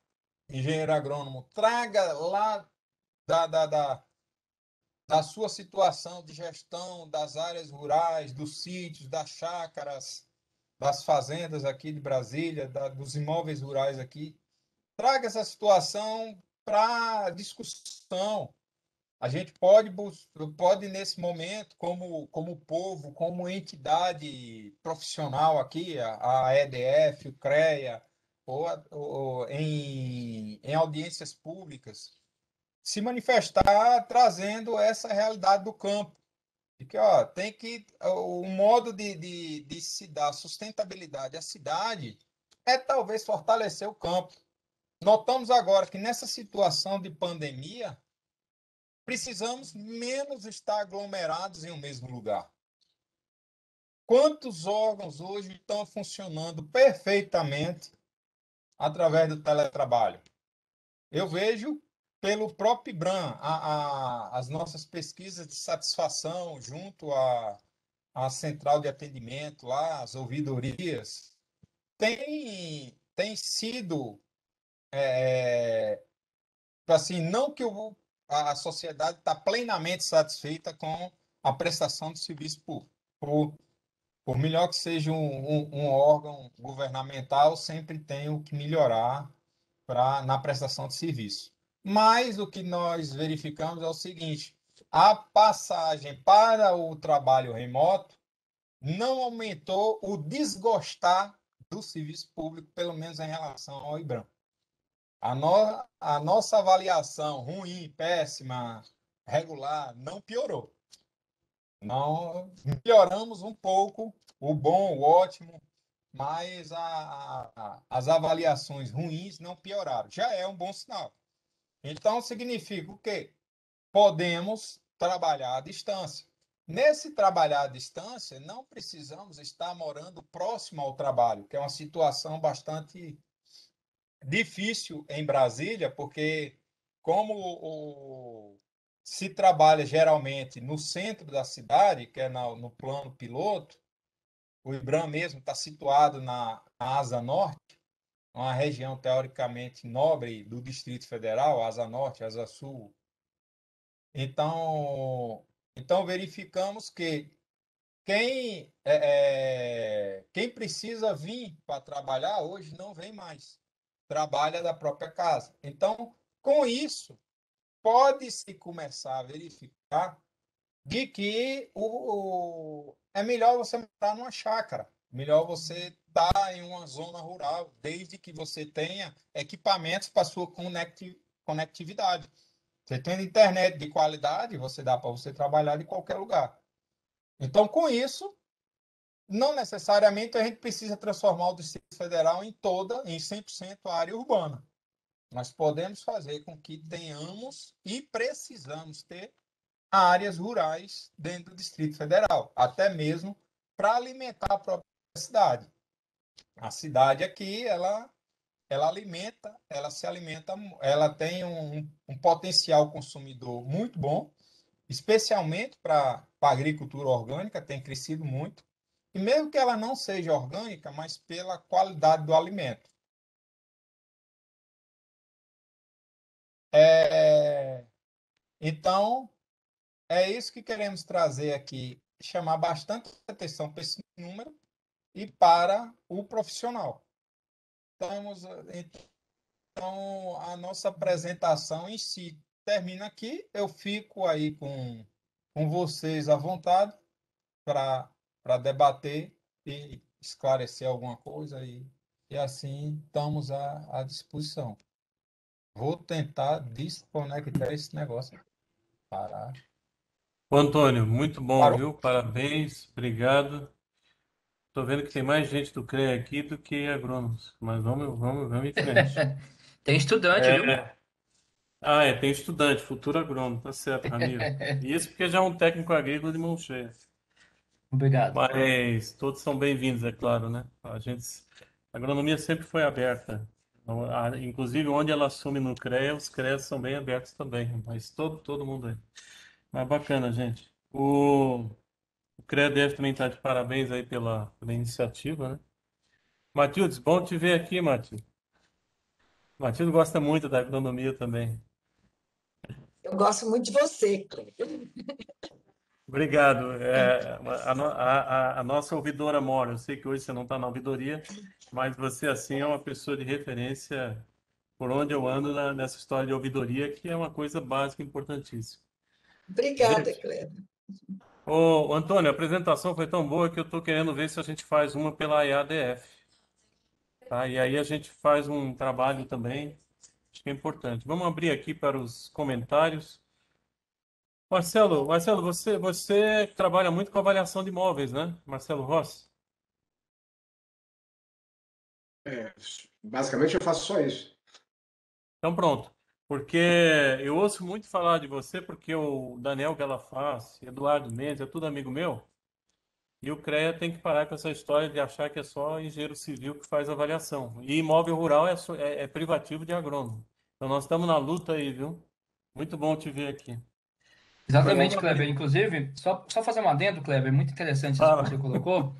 engenheiro agrônomo traga lá da sua situação de gestão das áreas rurais, dos sítios, das chácaras, das fazendas aqui de Brasília, dos imóveis rurais aqui, traga essa situação para discussão. A gente pode, nesse momento, como povo, como entidade profissional aqui, a EDF, o CREA, ou em audiências públicas, se manifestar trazendo essa realidade do campo. De que tem que. O modo de se dar sustentabilidade à cidade é talvez fortalecer o campo. Notamos agora que nessa situação de pandemia, precisamos menos estar aglomerados em um mesmo lugar. Quantos órgãos hoje estão funcionando perfeitamente através do teletrabalho? Eu vejo pelo próprio IBRAM as nossas pesquisas de satisfação junto à central de atendimento, lá, as ouvidorias, tem sido, assim, não que a sociedade está plenamente satisfeita com a prestação de serviço público. Por melhor que seja um órgão governamental, sempre tem o que melhorar na prestação de serviço. Mas o que nós verificamos é o seguinte: a passagem para o trabalho remoto não aumentou o desgostar do serviço público, pelo menos em relação ao IBRAM. A nossa avaliação ruim, péssima, regular, não piorou. Não melhoramos um pouco o bom, o ótimo, mas as avaliações ruins não pioraram. Já é um bom sinal. Então, significa o quê? Podemos trabalhar à distância. Nesse trabalhar à distância, não precisamos estar morando próximo ao trabalho, que é uma situação bastante difícil em Brasília, porque como se trabalha geralmente no centro da cidade, que é no plano piloto, o IBRAM mesmo está situado na Asa Norte, uma região teoricamente nobre do Distrito Federal, Asa Norte, Asa Sul. Então verificamos que quem precisa vir para trabalhar hoje não vem mais, trabalha da própria casa. Então, com isso, pode-se começar a verificar de que é melhor você morar numa chácara, melhor você estar em uma zona rural, desde que você tenha equipamentos para sua conectividade. Você tendo internet de qualidade, dá para você trabalhar de qualquer lugar. Então, com isso, não necessariamente a gente precisa transformar o Distrito Federal em 100% área urbana. Nós podemos fazer com que tenhamos e precisamos ter áreas rurais dentro do Distrito Federal, até mesmo para alimentar a própria cidade. A cidade aqui, ela se alimenta, ela tem um potencial consumidor muito bom, especialmente para a agricultura orgânica, tem crescido muito, e mesmo que ela não seja orgânica, mas pela qualidade do alimento. Então, é isso que queremos trazer aqui, chamar bastante atenção para esse número e para o profissional. Então, a nossa apresentação em si termina aqui. Eu fico aí com vocês à vontade para debater e esclarecer alguma coisa e assim estamos à disposição. Vou tentar desconectar esse negócio. Parar. Ô, Antônio, muito bom, Parou. viu? Parabéns, obrigado. Tô vendo que tem mais gente do CREA aqui do que agrônomos, mas vamos em frente. Tem estudante, viu? Tem estudante, futuro agrônomo, tá certo, Ramiro. E isso porque já é um técnico agrícola de mão cheia. Obrigado. Mas todos são bem-vindos, é claro, né? A agronomia sempre foi aberta. Então, inclusive, onde ela assume no CREA, os CREAs são bem abertos também, mas todo mundo é. Mas bacana, gente. O CREA-DF também está de parabéns aí pela iniciativa, né? Matildes, bom te ver aqui, Matilde. Matilde gosta muito da agronomia também. Eu gosto muito de você, Cleber. Obrigado. A nossa ouvidora mora. Eu sei que hoje você não está na ouvidoria, mas você, assim, é uma pessoa de referência por onde eu ando nessa história de ouvidoria, que é uma coisa básica e importantíssima. Obrigada, Gente, Cleber. ô Antônio, a apresentação foi tão boa que eu estou querendo ver se a gente faz uma pela IADF, tá? E aí a gente faz um trabalho também, acho que é importante. Vamos abrir aqui para os comentários. Marcelo, você trabalha muito com avaliação de imóveis, né? Marcelo Rossi? É, basicamente eu faço só isso. Então pronto. Porque eu ouço muito falar de você, porque o Daniel Galafaz, Eduardo Mendes, é tudo amigo meu. E o CREA tem que parar com essa história de achar que é só engenheiro civil que faz avaliação. E imóvel rural é privativo de agrônomo. Então nós estamos na luta aí, viu? Muito bom te ver aqui. Mas vamos Exatamente, Kleber. abrir. Inclusive, só fazer um adendo, Kleber, muito interessante isso que Fala. você colocou.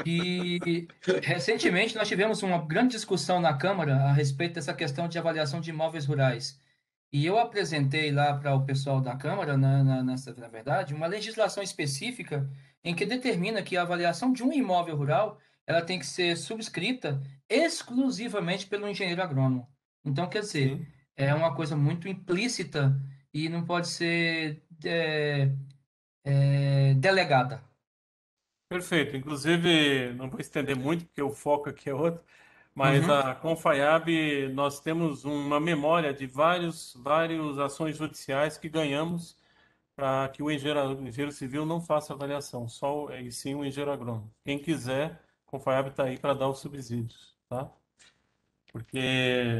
E recentemente nós tivemos uma grande discussão na Câmara a respeito dessa questão de avaliação de imóveis rurais. E eu apresentei lá para o pessoal da Câmara, na verdade, uma legislação específica em que determina que a avaliação de um imóvel rural ela tem que ser subscrita exclusivamente pelo engenheiro agrônomo. Então, quer dizer, Sim. é uma coisa muito implícita e não pode ser delegada. Perfeito. Inclusive, não vou estender muito, porque o foco aqui é outro, mas Uhum. a Confaiab, nós temos uma memória de várias ações judiciais que ganhamos para que o engenheiro civil não faça avaliação, e sim o engenheiro agrônomo. Quem quiser, a Confaiab está aí para dar os subsídios, tá? Porque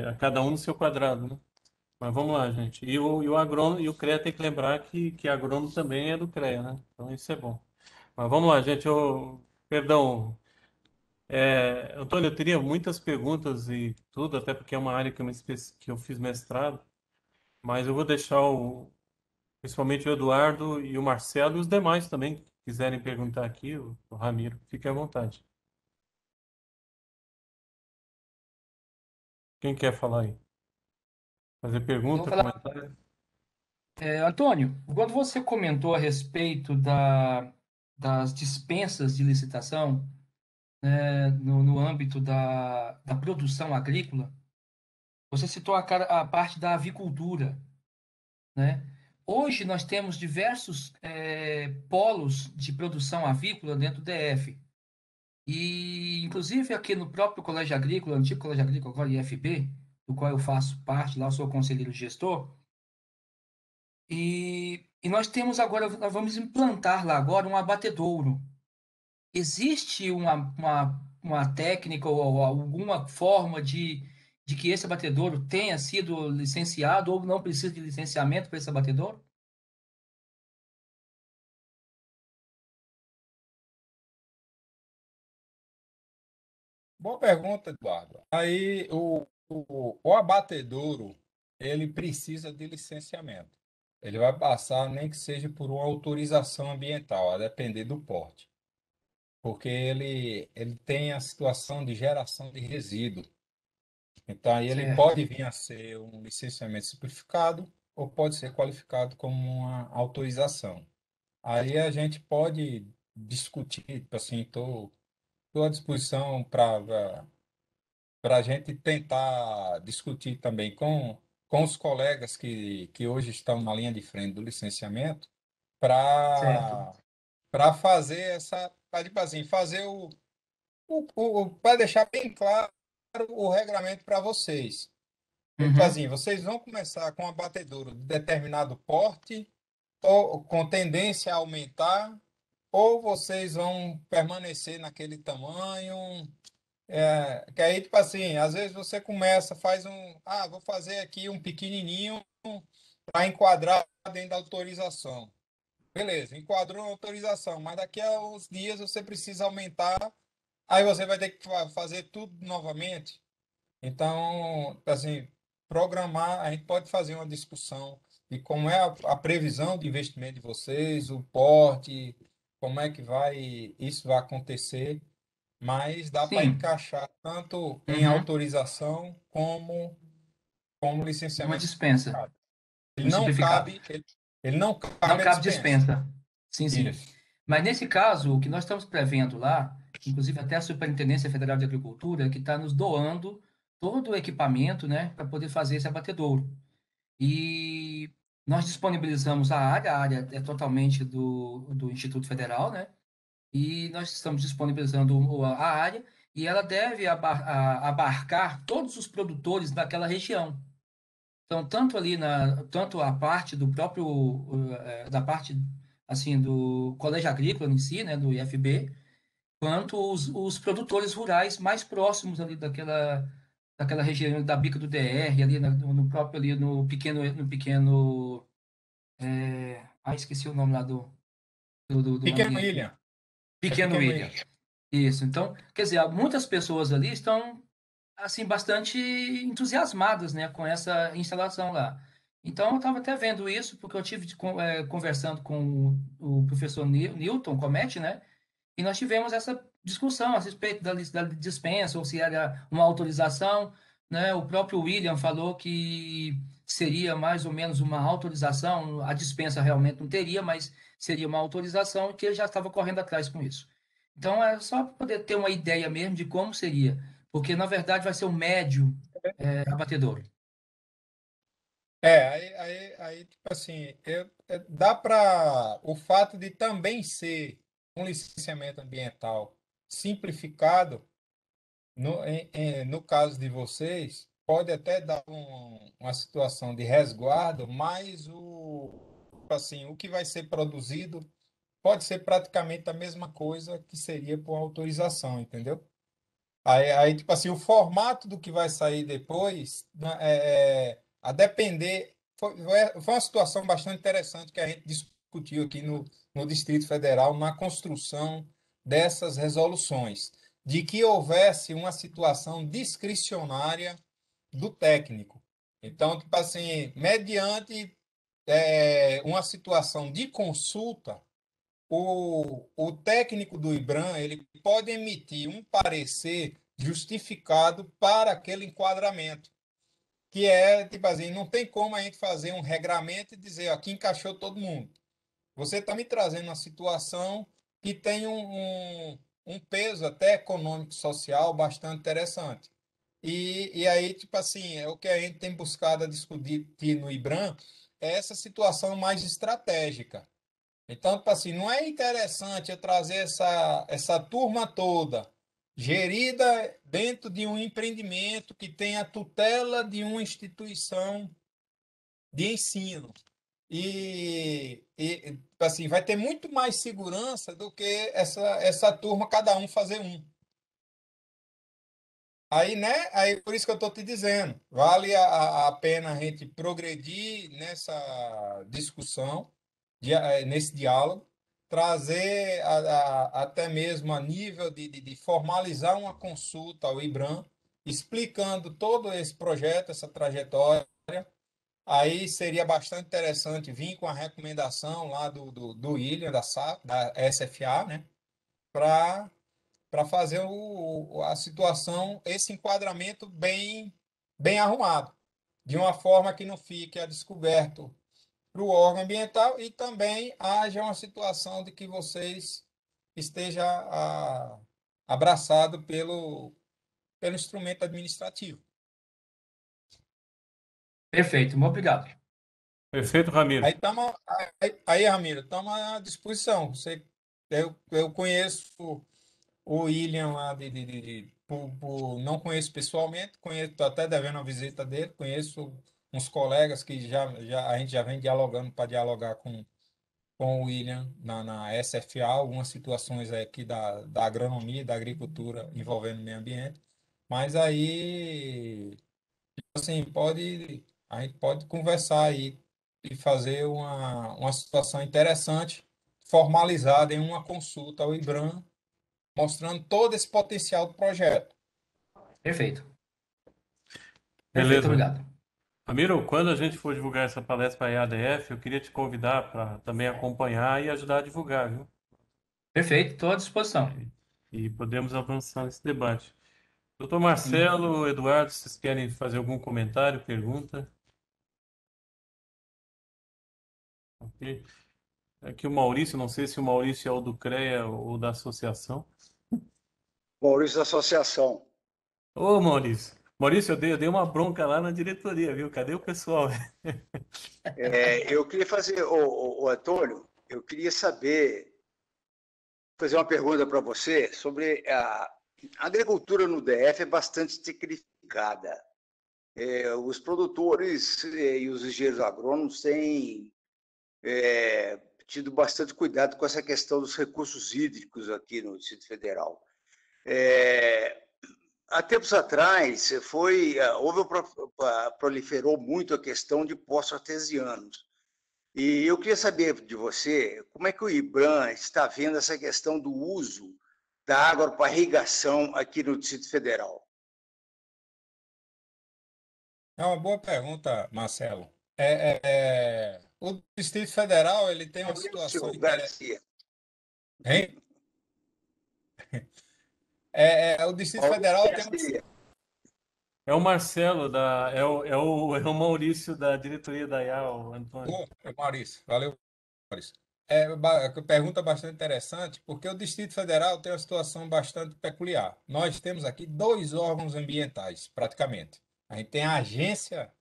a cada um no seu quadrado, né? Mas vamos lá, gente. E o agrônomo e o CREA tem que lembrar que agrônomo também é do CREA, né? Então isso é bom. Mas vamos lá, gente. Perdão, Antônio, eu teria muitas perguntas e tudo, até porque é uma área que eu fiz mestrado, mas eu vou deixar principalmente o Eduardo e o Marcelo e os demais também, que quiserem perguntar aqui, o Ramiro, fique à vontade. Quem quer falar aí? Fazer Eu vou pergunta, falar, comentário? Antônio, quando você comentou a respeito das dispensas de licitação, no âmbito da produção agrícola, você citou a parte da avicultura, né? Hoje nós temos diversos polos de produção avícola dentro do DF. E, inclusive, aqui no próprio Colégio Agrícola, antigo Colégio Agrícola, agora IFB, do qual eu faço parte, lá eu sou conselheiro gestor, e nós temos agora, nós vamos implantar lá agora um abatedouro. Existe uma técnica ou alguma forma de que esse abatedouro tenha sido licenciado ou não precisa de licenciamento para esse abatedouro? Boa pergunta, Eduardo. Aí, o abatedouro, ele precisa de licenciamento. Ele vai passar, nem que seja por uma autorização ambiental, a depender do porte. Porque ele tem a situação de geração de resíduo. Então, aí ele Certo. pode vir a ser um licenciamento simplificado ou pode ser qualificado como uma autorização. Aí a gente pode discutir, tipo assim, estou à disposição para a gente tentar discutir também com os colegas que hoje estão na linha de frente do licenciamento Certo. para fazer para tipo assim, fazer para deixar bem claro o regulamento para vocês. Tipo Uhum. assim, vocês vão começar com um abatedouro de determinado porte ou com tendência a aumentar, ou vocês vão permanecer naquele tamanho. Que aí, tipo assim, às vezes você começa, vou fazer aqui um pequenininho para enquadrar dentro da autorização. beleza, enquadrou na autorização, mas daqui a uns dias você precisa aumentar, aí você vai ter que fazer tudo novamente. Então, assim, programar, a gente pode fazer uma discussão de como é a previsão de investimento de vocês, o porte, como é que isso vai acontecer, mas dá para Sim. encaixar tanto em Uhum. autorização como Numa licenciamento dispensa, simplificado. Ele no não simplificado. cabe, ele não Não cabe a cabe dispensa. dispensa. Sim, sim. Isso. Mas nesse caso, o que nós estamos prevendo lá, inclusive até a Superintendência Federal de Agricultura, que está nos doando todo o equipamento, né, para poder fazer esse abatedouro. E nós disponibilizamos a área é totalmente do Instituto Federal, né? E nós estamos disponibilizando a área e ela deve abarcar todos os produtores daquela região. Então, tanto a parte do próprio, da parte, assim, do Colégio Agrícola em si, né, do IFB, quanto os produtores rurais mais próximos ali daquela região da Bica do DR, ali no próprio, ali no pequeno, esqueci o nome lá do Pequeno ambiente, William. É Pequeno Pequeno Ilha. William. Isso, então, quer dizer, muitas pessoas ali estão assim bastante entusiasmadas, né, com essa instalação lá. Então, eu estava até vendo isso porque eu tive conversando com o professor Newton Cometti, né, e nós tivemos essa discussão a respeito da dispensa ou se era uma autorização, né? O próprio William falou que seria mais ou menos uma autorização, a dispensa realmente não teria, mas seria uma autorização que ele já estava correndo atrás com isso. Então, é só para poder ter uma ideia mesmo de como seria, porque na verdade vai ser um médio abatedouro. Tipo assim, dá para o fato de também ser um licenciamento ambiental simplificado, no caso de vocês, pode até dar uma situação de resguardo, mas tipo assim, o que vai ser produzido pode ser praticamente a mesma coisa que seria por autorização, entendeu? Tipo assim, o formato do que vai sair depois, né, a depender. Foi uma situação bastante interessante que a gente discutiu aqui no Distrito Federal, na construção dessas resoluções, de que houvesse uma situação discricionária do técnico. Então, tipo assim, mediante uma situação de consulta, o técnico do IBRAM ele pode emitir um parecer justificado para aquele enquadramento, que é, tipo assim, não tem como a gente fazer um regramento e dizer, ó, aqui encaixou todo mundo. Você está me trazendo uma situação que tem um peso até econômico social bastante interessante. E aí, tipo assim, é o que a gente tem buscado a discutir no IBRAM, é essa situação mais estratégica. Então, tipo assim, não é interessante eu trazer essa turma toda gerida dentro de um empreendimento que tem a tutela de uma instituição de ensino. Tipo assim, vai ter muito mais segurança do que essa turma, cada um fazer um. Aí, né? Aí, por isso que eu estou te dizendo, vale a pena a gente progredir nessa discussão, nesse diálogo, trazer até mesmo a nível de formalizar uma consulta ao IBRAM, explicando todo esse projeto, essa trajetória. Aí seria bastante interessante vir com a recomendação lá do William, da SFA, né? Para fazer a situação, esse enquadramento bem arrumado, de uma forma que não fique a descoberto para o órgão ambiental e também haja uma situação de que vocês esteja abraçado pelo instrumento administrativo. Perfeito, muito obrigado. Perfeito, Ramiro. Ramiro, estamos à disposição. Eu conheço o William lá não conheço pessoalmente, conheço, estou até devendo uma visita dele, conheço uns colegas que a gente já vem dialogando para dialogar com o William na SFA, algumas situações aqui da agronomia, da agricultura envolvendo o meio ambiente, mas aí, assim, a gente pode conversar aí e fazer uma situação interessante, formalizada em uma consulta ao IBRAM, mostrando todo esse potencial do projeto. Perfeito. Perfeito, Beleza. obrigado. Ramiro, quando a gente for divulgar essa palestra para a EADF, eu queria te convidar para também acompanhar e ajudar a divulgar, viu? Perfeito, estou à disposição. E podemos avançar nesse debate. Doutor Marcelo, Eduardo, vocês querem fazer algum comentário, pergunta? Ok. Aqui o Maurício, não sei se o Maurício é o do CREA ou da associação. Maurício da Associação. Ô, Maurício. Maurício, eu dei uma bronca lá na diretoria, viu? Cadê o pessoal? Eu queria fazer, o Antônio, eu queria fazer uma pergunta para você sobre a agricultura no DF é bastante tecnificada. Os produtores e os engenheiros agrônomos têm tido bastante cuidado com essa questão dos recursos hídricos aqui no Distrito Federal. Há tempos atrás, proliferou muito a questão de poços artesianos. E eu queria saber de você como é que o IBRAM está vendo essa questão do uso da água para irrigação aqui no Distrito Federal. É uma boa pergunta, Marcelo. O Distrito Federal ele tem uma situação Maurício interessante. Garcia. Hein? O Distrito Federal tem uma Garcia. É o Marcelo, é o Maurício da diretoria da IAL, Antônio. Maurício, valeu, Maurício. Pergunta bastante interessante, porque o Distrito Federal tem uma situação bastante peculiar. Nós temos aqui dois órgãos ambientais, praticamente. A gente tem a Agência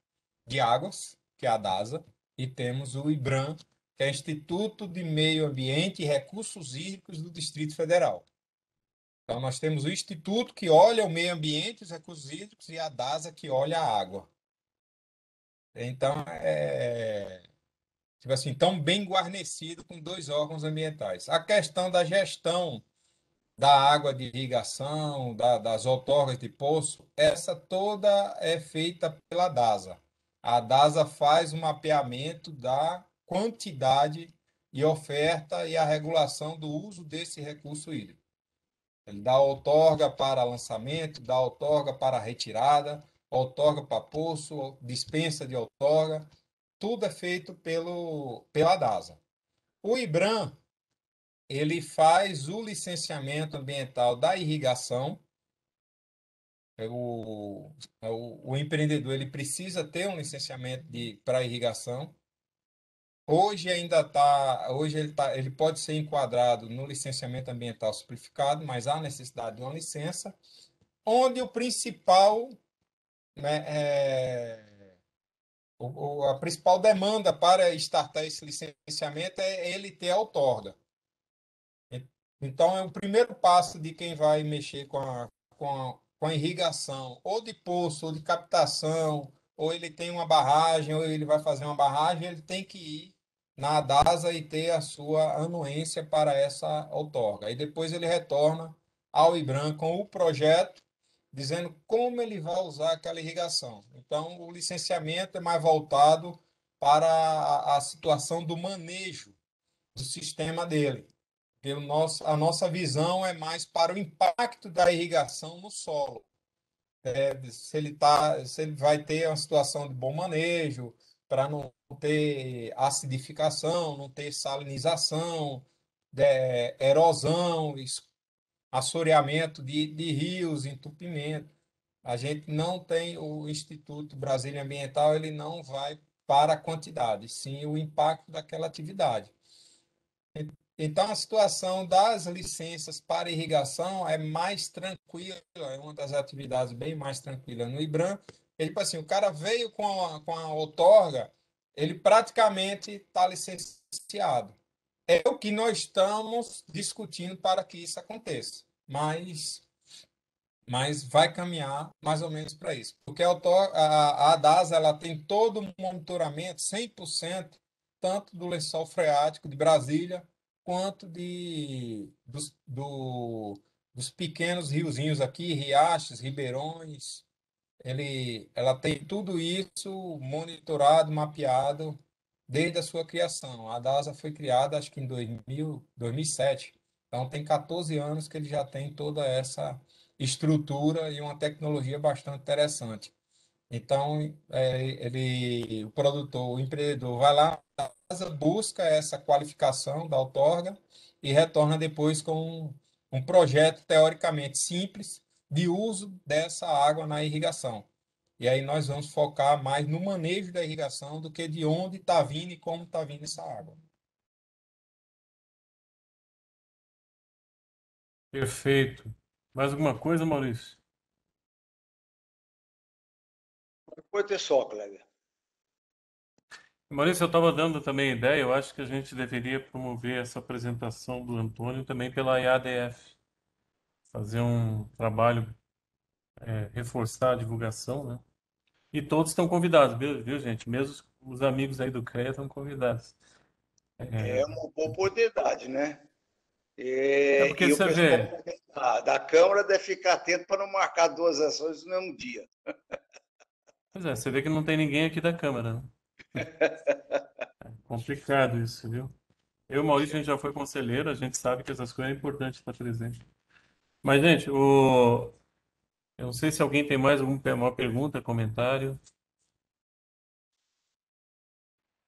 de Águas, que é a DASA, e temos o IBRAM, que é o Instituto de Meio Ambiente e Recursos Hídricos do Distrito Federal. Então, nós temos o Instituto que olha o meio ambiente, os recursos hídricos, e a DASA que olha a água. Então, tipo assim, tão bem guarnecido com dois órgãos ambientais. A questão da gestão da água de irrigação, das outorgas de poço, essa toda é feita pela DASA. A DASA faz um mapeamento da quantidade e oferta e a regulação do uso desse recurso hídrico. Ele dá outorga para lançamento, dá outorga para retirada, outorga para poço, dispensa de outorga. Tudo é feito pela DASA. O IBRAM, ele faz o licenciamento ambiental da irrigação. O empreendedor ele precisa ter um licenciamento para irrigação. Hoje ele pode ser enquadrado no licenciamento ambiental simplificado, mas há necessidade de uma licença, onde o principal, né, a principal demanda para startar esse licenciamento é ele ter a outorga. Então, é o primeiro passo de quem vai mexer com a irrigação, ou de poço, ou de captação, ou ele tem uma barragem, ou ele vai fazer uma barragem, ele tem que ir na DASA e ter a sua anuência para essa outorga. E depois ele retorna ao IBRAM com o projeto, dizendo como ele vai usar aquela irrigação. Então, o licenciamento é mais voltado para a situação do manejo do sistema dele. A nossa visão é mais para o impacto da irrigação no solo. Se ele vai ter uma situação de bom manejo, para não ter acidificação, não ter salinização, erosão, assoreamento de rios, entupimento. A gente não tem, o Instituto Brasília Ambiental, ele não vai para a quantidade, sim o impacto daquela atividade. Então, a situação das licenças para irrigação é mais tranquila, é uma das atividades bem mais tranquilas no IBRAM. Tipo assim, o cara veio com a outorga, ele praticamente está licenciado. É o que nós estamos discutindo para que isso aconteça, mas vai caminhar mais ou menos para isso. Porque a DASA ela tem todo o monitoramento, 100%, tanto do lençol freático de Brasília, quanto dos pequenos riozinhos aqui, riachos, ribeirões. Ela tem tudo isso monitorado, mapeado, desde a sua criação. A DASA foi criada, acho que em 2007. Então, tem 14 anos que ele já tem toda essa estrutura e uma tecnologia bastante interessante. Então, o produtor, o empreendedor vai lá, busca essa qualificação da outorga e retorna depois com um projeto teoricamente simples de uso dessa água na irrigação. E aí nós vamos focar mais no manejo da irrigação do que de onde está vindo e como está vindo essa água. Perfeito. Mais alguma coisa, Maurício? Por ter só, Kleber. Maurício, eu estava dando também ideia, eu acho que a gente deveria promover essa apresentação do Antônio também pela IADF, fazer um trabalho, reforçar a divulgação, né? E todos estão convidados, viu, gente? Mesmo os amigos aí do CREA estão convidados. É uma boa oportunidade, né? É E, porque e o você pessoal vê, da Câmara deve ficar atento para não marcar duas ações no mesmo dia. pois é, você vê que não tem ninguém aqui da Câmara, né? Complicado isso, viu? Eu e o Maurício, a gente já foi conselheiro, a gente sabe que essas coisas é importante estar presente. Mas, gente, eu não sei se alguém tem mais alguma pergunta, comentário.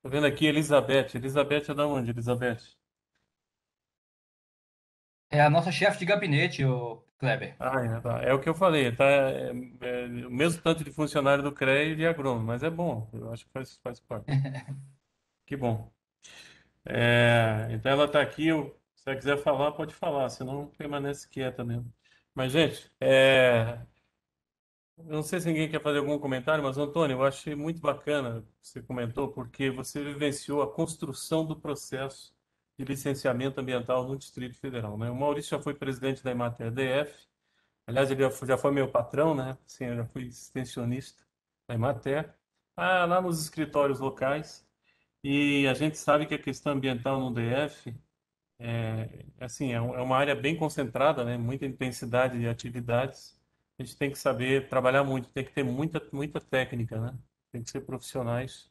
Tô vendo aqui Elizabeth. Elizabeth é da onde, Elizabeth? É a nossa chefe de gabinete, o Kleber. Ah, tá. É o que eu falei, tá? O mesmo tanto de funcionário do CREA e de agrônomo, mas é bom, eu acho que faz parte. Que bom. Então ela está aqui, se ela quiser falar, pode falar, senão permanece quieta mesmo. Mas, gente, eu não sei se ninguém quer fazer algum comentário, mas, Antônio, eu achei muito bacana o que você comentou, porque você vivenciou a construção do processo de licenciamento ambiental no Distrito Federal, né? O Maurício já foi presidente da Emater DF, aliás, ele já foi meu patrão, né? Assim, eu já fui extensionista da Emater, lá nos escritórios locais, e a gente sabe que a questão ambiental no DF assim, é uma área bem concentrada, né? Muita intensidade de atividades. A gente tem que saber trabalhar muito, tem que ter muita técnica, né? Tem que ser profissionais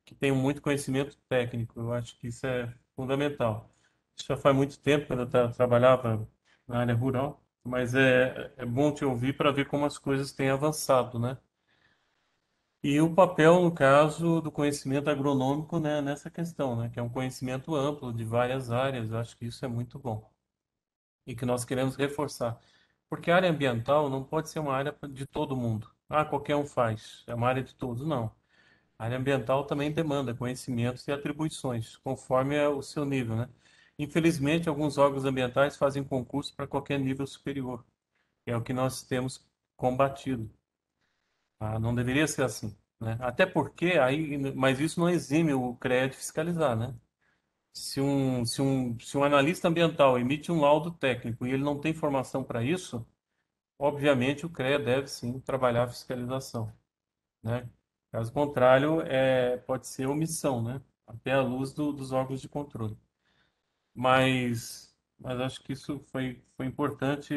que tenham muito conhecimento técnico. Eu acho que isso é fundamental. Isso já faz muito tempo que eu trabalhava na área rural, mas é bom te ouvir para ver como as coisas têm avançado, né? E o papel, no caso, do conhecimento agronômico, né, nessa questão, né, que é um conhecimento amplo de várias áreas. Eu acho que isso é muito bom e que nós queremos reforçar. Porque a área ambiental não pode ser uma área de todo mundo. Ah, qualquer um faz, é uma área de todos. Não. A área ambiental também demanda conhecimentos e atribuições, conforme é o seu nível, né? Infelizmente, alguns órgãos ambientais fazem concurso para qualquer nível superior. É o que nós temos combatido. Não deveria ser assim, né? Até porque mas isso não exime o CREA de fiscalizar, né? Se um analista ambiental emite um laudo técnico e ele não tem formação para isso, obviamente o CREA deve sim trabalhar a fiscalização, né? Caso contrário, pode ser omissão, né? Até à luz dos órgãos de controle. Mas acho que isso foi importante,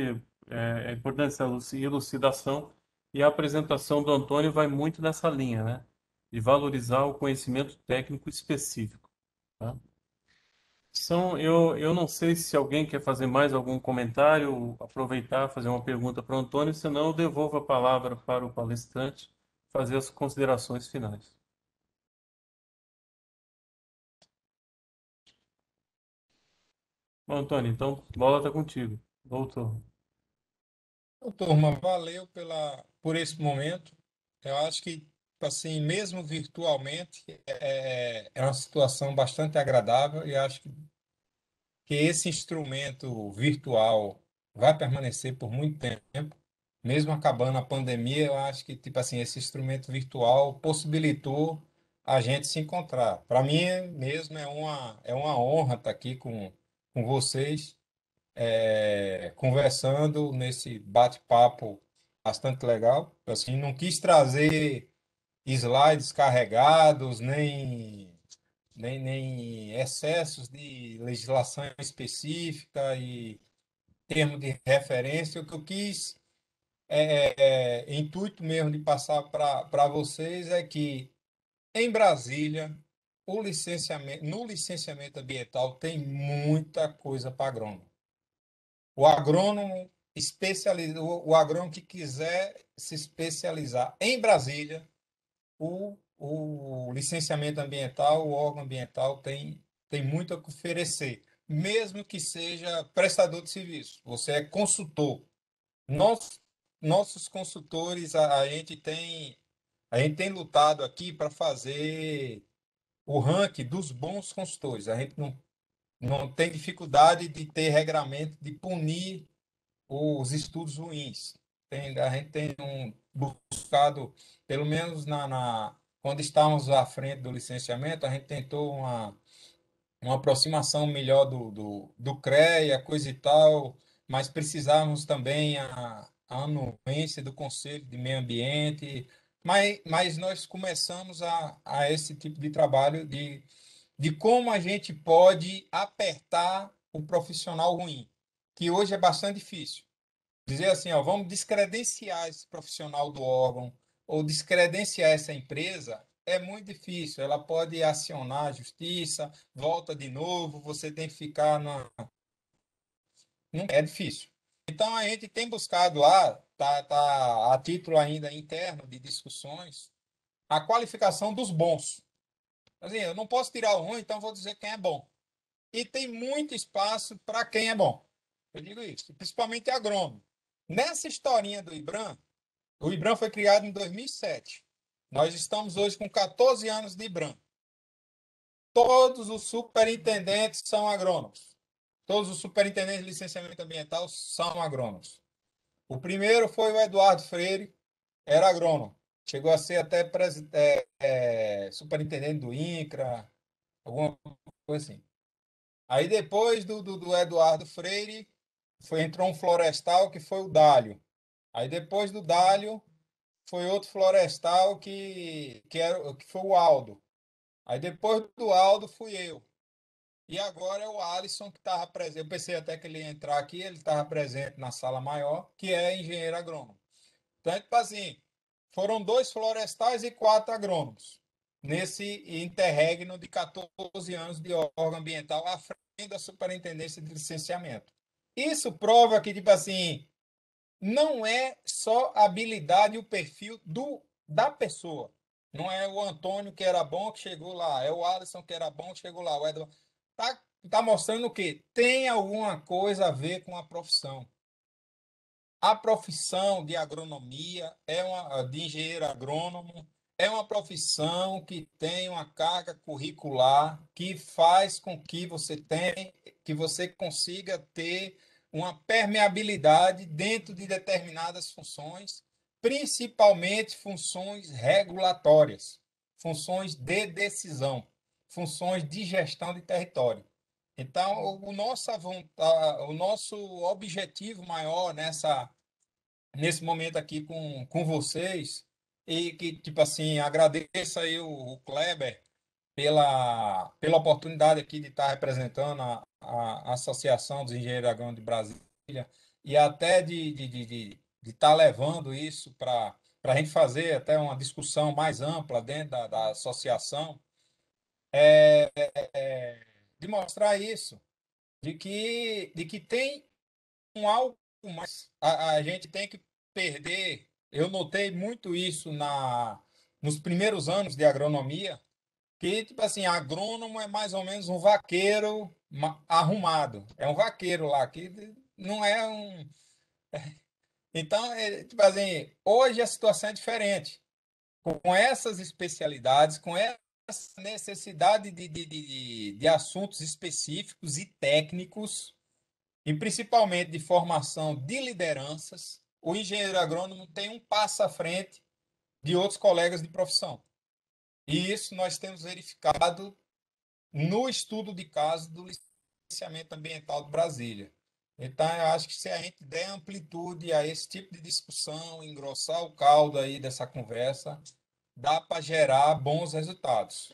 é importante essa elucidação e a apresentação do Antônio vai muito nessa linha, né? De valorizar o conhecimento técnico específico, tá? Eu não sei se alguém quer fazer mais algum comentário, aproveitar, fazer uma pergunta para o Antônio, senão eu devolvo a palavra para o palestrante fazer as considerações finais. Bom, Antônio, então, a bola está contigo. Voltou. Então, turma, valeu por esse momento. Eu acho que, assim, mesmo virtualmente, é uma situação bastante agradável e acho que esse instrumento virtual vai permanecer por muito tempo. Mesmo acabando a pandemia, eu acho que, tipo assim, esse instrumento virtual possibilitou a gente se encontrar. Para mim mesmo é uma honra estar aqui com vocês, conversando nesse bate-papo bastante legal. Assim, não quis trazer slides carregados, nem excessos de legislação específica e termo de referência. O que eu quis, intuito mesmo de passar para vocês é que em Brasília no licenciamento ambiental tem muita coisa para agrônomo. O agrônomo o agrônomo que quiser se especializar em Brasília, o licenciamento ambiental, o órgão ambiental tem muito a oferecer, mesmo que seja prestador de serviço. Você é consultor. Nós, nossos consultores, a gente tem lutado aqui para fazer o ranking dos bons consultores. A gente não tem dificuldade de ter regramento de punir os estudos ruins. A gente tem buscado, pelo menos quando estávamos à frente do licenciamento, a gente tentou uma aproximação melhor do CREA, coisa e tal, mas precisávamos também a anuência do Conselho de Meio Ambiente, mas nós começamos a esse tipo de trabalho de como a gente pode apertar o profissional ruim, que hoje é bastante difícil. Dizer assim, ó, vamos descredenciar esse profissional do órgão ou descredenciar essa empresa é muito difícil. Ela pode acionar a justiça, volta de novo, você tem que ficar na. Não é difícil. Então a gente tem buscado lá, tá a título ainda interno de discussões, a qualificação dos bons. Assim, eu não posso tirar o ruim, então vou dizer quem é bom. E tem muito espaço para quem é bom. Eu digo isso, principalmente agrônomo. Nessa historinha do IBRAM, o IBRAM foi criado em 2007. Nós estamos hoje com 14 anos de IBRAM. Todos os superintendentes são agrônomos. Todos os superintendentes de licenciamento ambiental são agrônomos. O primeiro foi o Eduardo Freire, era agrônomo. Chegou a ser até superintendente do INCRA, alguma coisa assim. Aí depois do Eduardo Freire, entrou um florestal que foi o Dálio. Aí depois do Dálio, foi outro florestal que foi o Aldo. Aí depois do Aldo, fui eu. E agora é o Alisson que estava presente. Eu pensei até que ele ia entrar aqui, ele estava presente na sala maior, que é engenheiro agrônomo. Então, tipo assim, foram 2 florestais e 4 agrônomos nesse interregno de 14 anos de órgão ambiental à frente da superintendência de licenciamento. Isso prova que, tipo assim, não é só a habilidade e o perfil da pessoa. Não é o Antônio que era bom que chegou lá, é o Alisson que era bom que chegou lá. O Edward tá mostrando o quê? Tem alguma coisa a ver com a profissão. A profissão de agronomia de engenheiro agrônomo é uma profissão que tem uma carga curricular que faz com que você consiga ter uma permeabilidade dentro de determinadas funções, principalmente funções regulatórias, funções de decisão, funções de gestão de território. Então, o nosso objetivo maior nesse momento aqui com vocês, e que, tipo assim, agradeço aí o Kleber pela oportunidade aqui de estar representando a Associação dos Engenheiros Agrônomos de Brasília e até de estar levando isso para a gente fazer até uma discussão mais ampla dentro da associação, de mostrar isso, de que tem algo mais. A gente tem que perder. Eu notei muito isso nos primeiros anos de agronomia, que, tipo assim, agrônomo é mais ou menos um vaqueiro arrumado. É um vaqueiro lá, que não é um. Então, tipo assim, hoje a situação é diferente. Com essas especialidades, com essa necessidade de assuntos específicos e técnicos, e principalmente de formação de lideranças, o engenheiro agrônomo tem um passo à frente de outros colegas de profissão. E isso nós temos verificado no estudo de caso do licenciamento ambiental de Brasília. Então, eu acho que se a gente der amplitude a esse tipo de discussão, engrossar o caldo aí dessa conversa, dá para gerar bons resultados.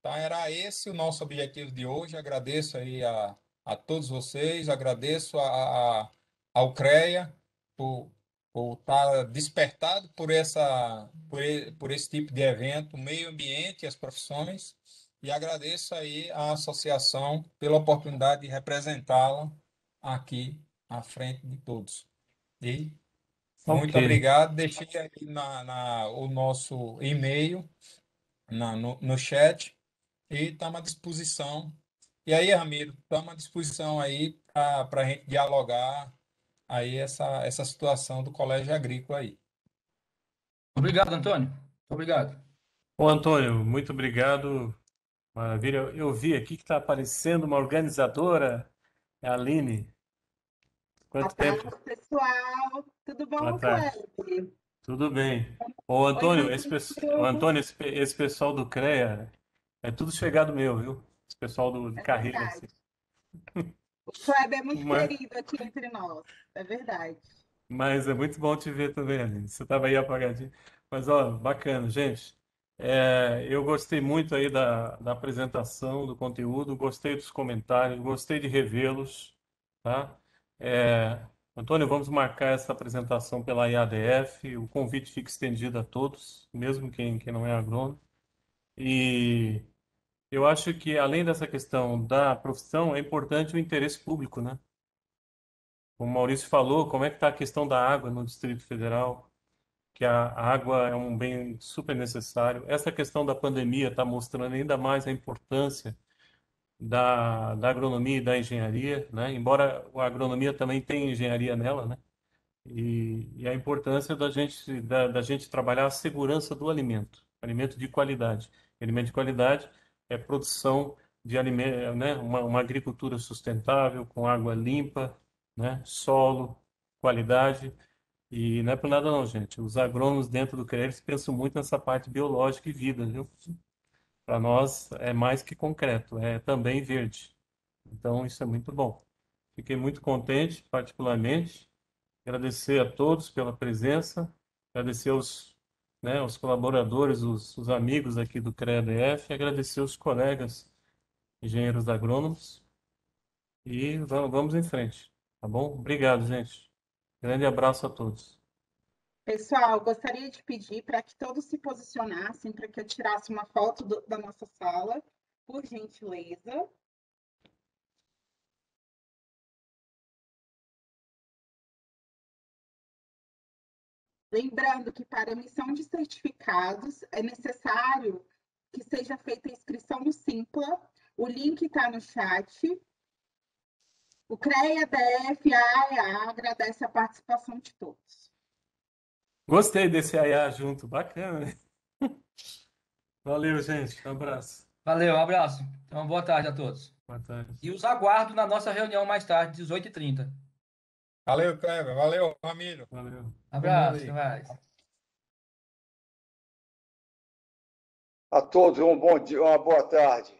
Então, era esse o nosso objetivo de hoje. Agradeço aí a todos vocês, agradeço ao CREA por estar despertado por esse tipo de evento, o meio ambiente e as profissões, e agradeço aí à associação pela oportunidade de representá-la aqui à frente de todos. E muito Ok. obrigado. Deixei aí o nosso e-mail no chat e estamos à disposição. E aí, Ramiro, estamos à disposição aí para a gente dialogar aí essa situação do Colégio Agrícola aí. Obrigado, Antônio. Obrigado. Ô, Antônio, muito obrigado. Maravilha. Eu vi aqui que está aparecendo uma organizadora, é a Aline. Boa Quanto tarde, tempo? pessoal. Tudo Boa bom, tarde. Cleber? Tudo bem. Ô, Oi, Antônio, ô, Ramiro. Antônio, esse pessoal do CREA é tudo chegado meu, viu? Esse pessoal de É carreira, assim. verdade. O Kleber é muito Mas, querido aqui entre nós. É verdade. mas é muito bom te ver também, Aline. Você estava aí apagadinho. Mas, ó, bacana, gente. Eu gostei muito aí da apresentação, do conteúdo, gostei dos comentários, gostei de revê-los, tá? É, Antônio, vamos marcar essa apresentação pela IADF. O convite fica estendido a todos, mesmo quem não é agrônomo. E eu acho que, além dessa questão da profissão, é importante o interesse público, né? Como o Maurício falou, como é que está a questão da água no Distrito Federal? Que a água é um bem super necessário. Essa questão da pandemia está mostrando ainda mais a importância da agronomia e da engenharia, né? Embora a agronomia também tenha engenharia nela, né? E a importância da gente trabalhar a segurança do alimento, alimento de qualidade. Alimento de qualidade é produção de alimento, né? Uma agricultura sustentável, com água limpa, né? Solo, qualidade. E não é por nada não, gente. Os agrônomos dentro do CREA, eles pensam muito nessa parte biológica e vida, viu? Para nós é mais que concreto, é também verde. Então isso é muito bom. Fiquei muito contente, particularmente. Agradecer a todos pela presença, agradecer os colaboradores, os amigos aqui do CREA-DF, agradecer os colegas engenheiros agrônomos e vamos em frente, tá bom? Obrigado, gente. Grande abraço a todos. Pessoal, gostaria de pedir para que todos se posicionassem para que eu tirasse uma foto da nossa sala, por gentileza. Lembrando que para emissão de certificados é necessário que seja feita a inscrição no Simpla. O link está no chat. O CREA, DF, AEA agradece a participação de todos. Gostei desse aiá junto, bacana, né? Valeu, gente. Um abraço. Valeu, um abraço. Então, boa tarde a todos. Boa tarde. E os aguardo na nossa reunião mais tarde, 18h30. Valeu, Kleber. Valeu, Ramiro. Valeu. Todo mundo Abraço, aí. até mais. A todos um bom dia, uma boa tarde.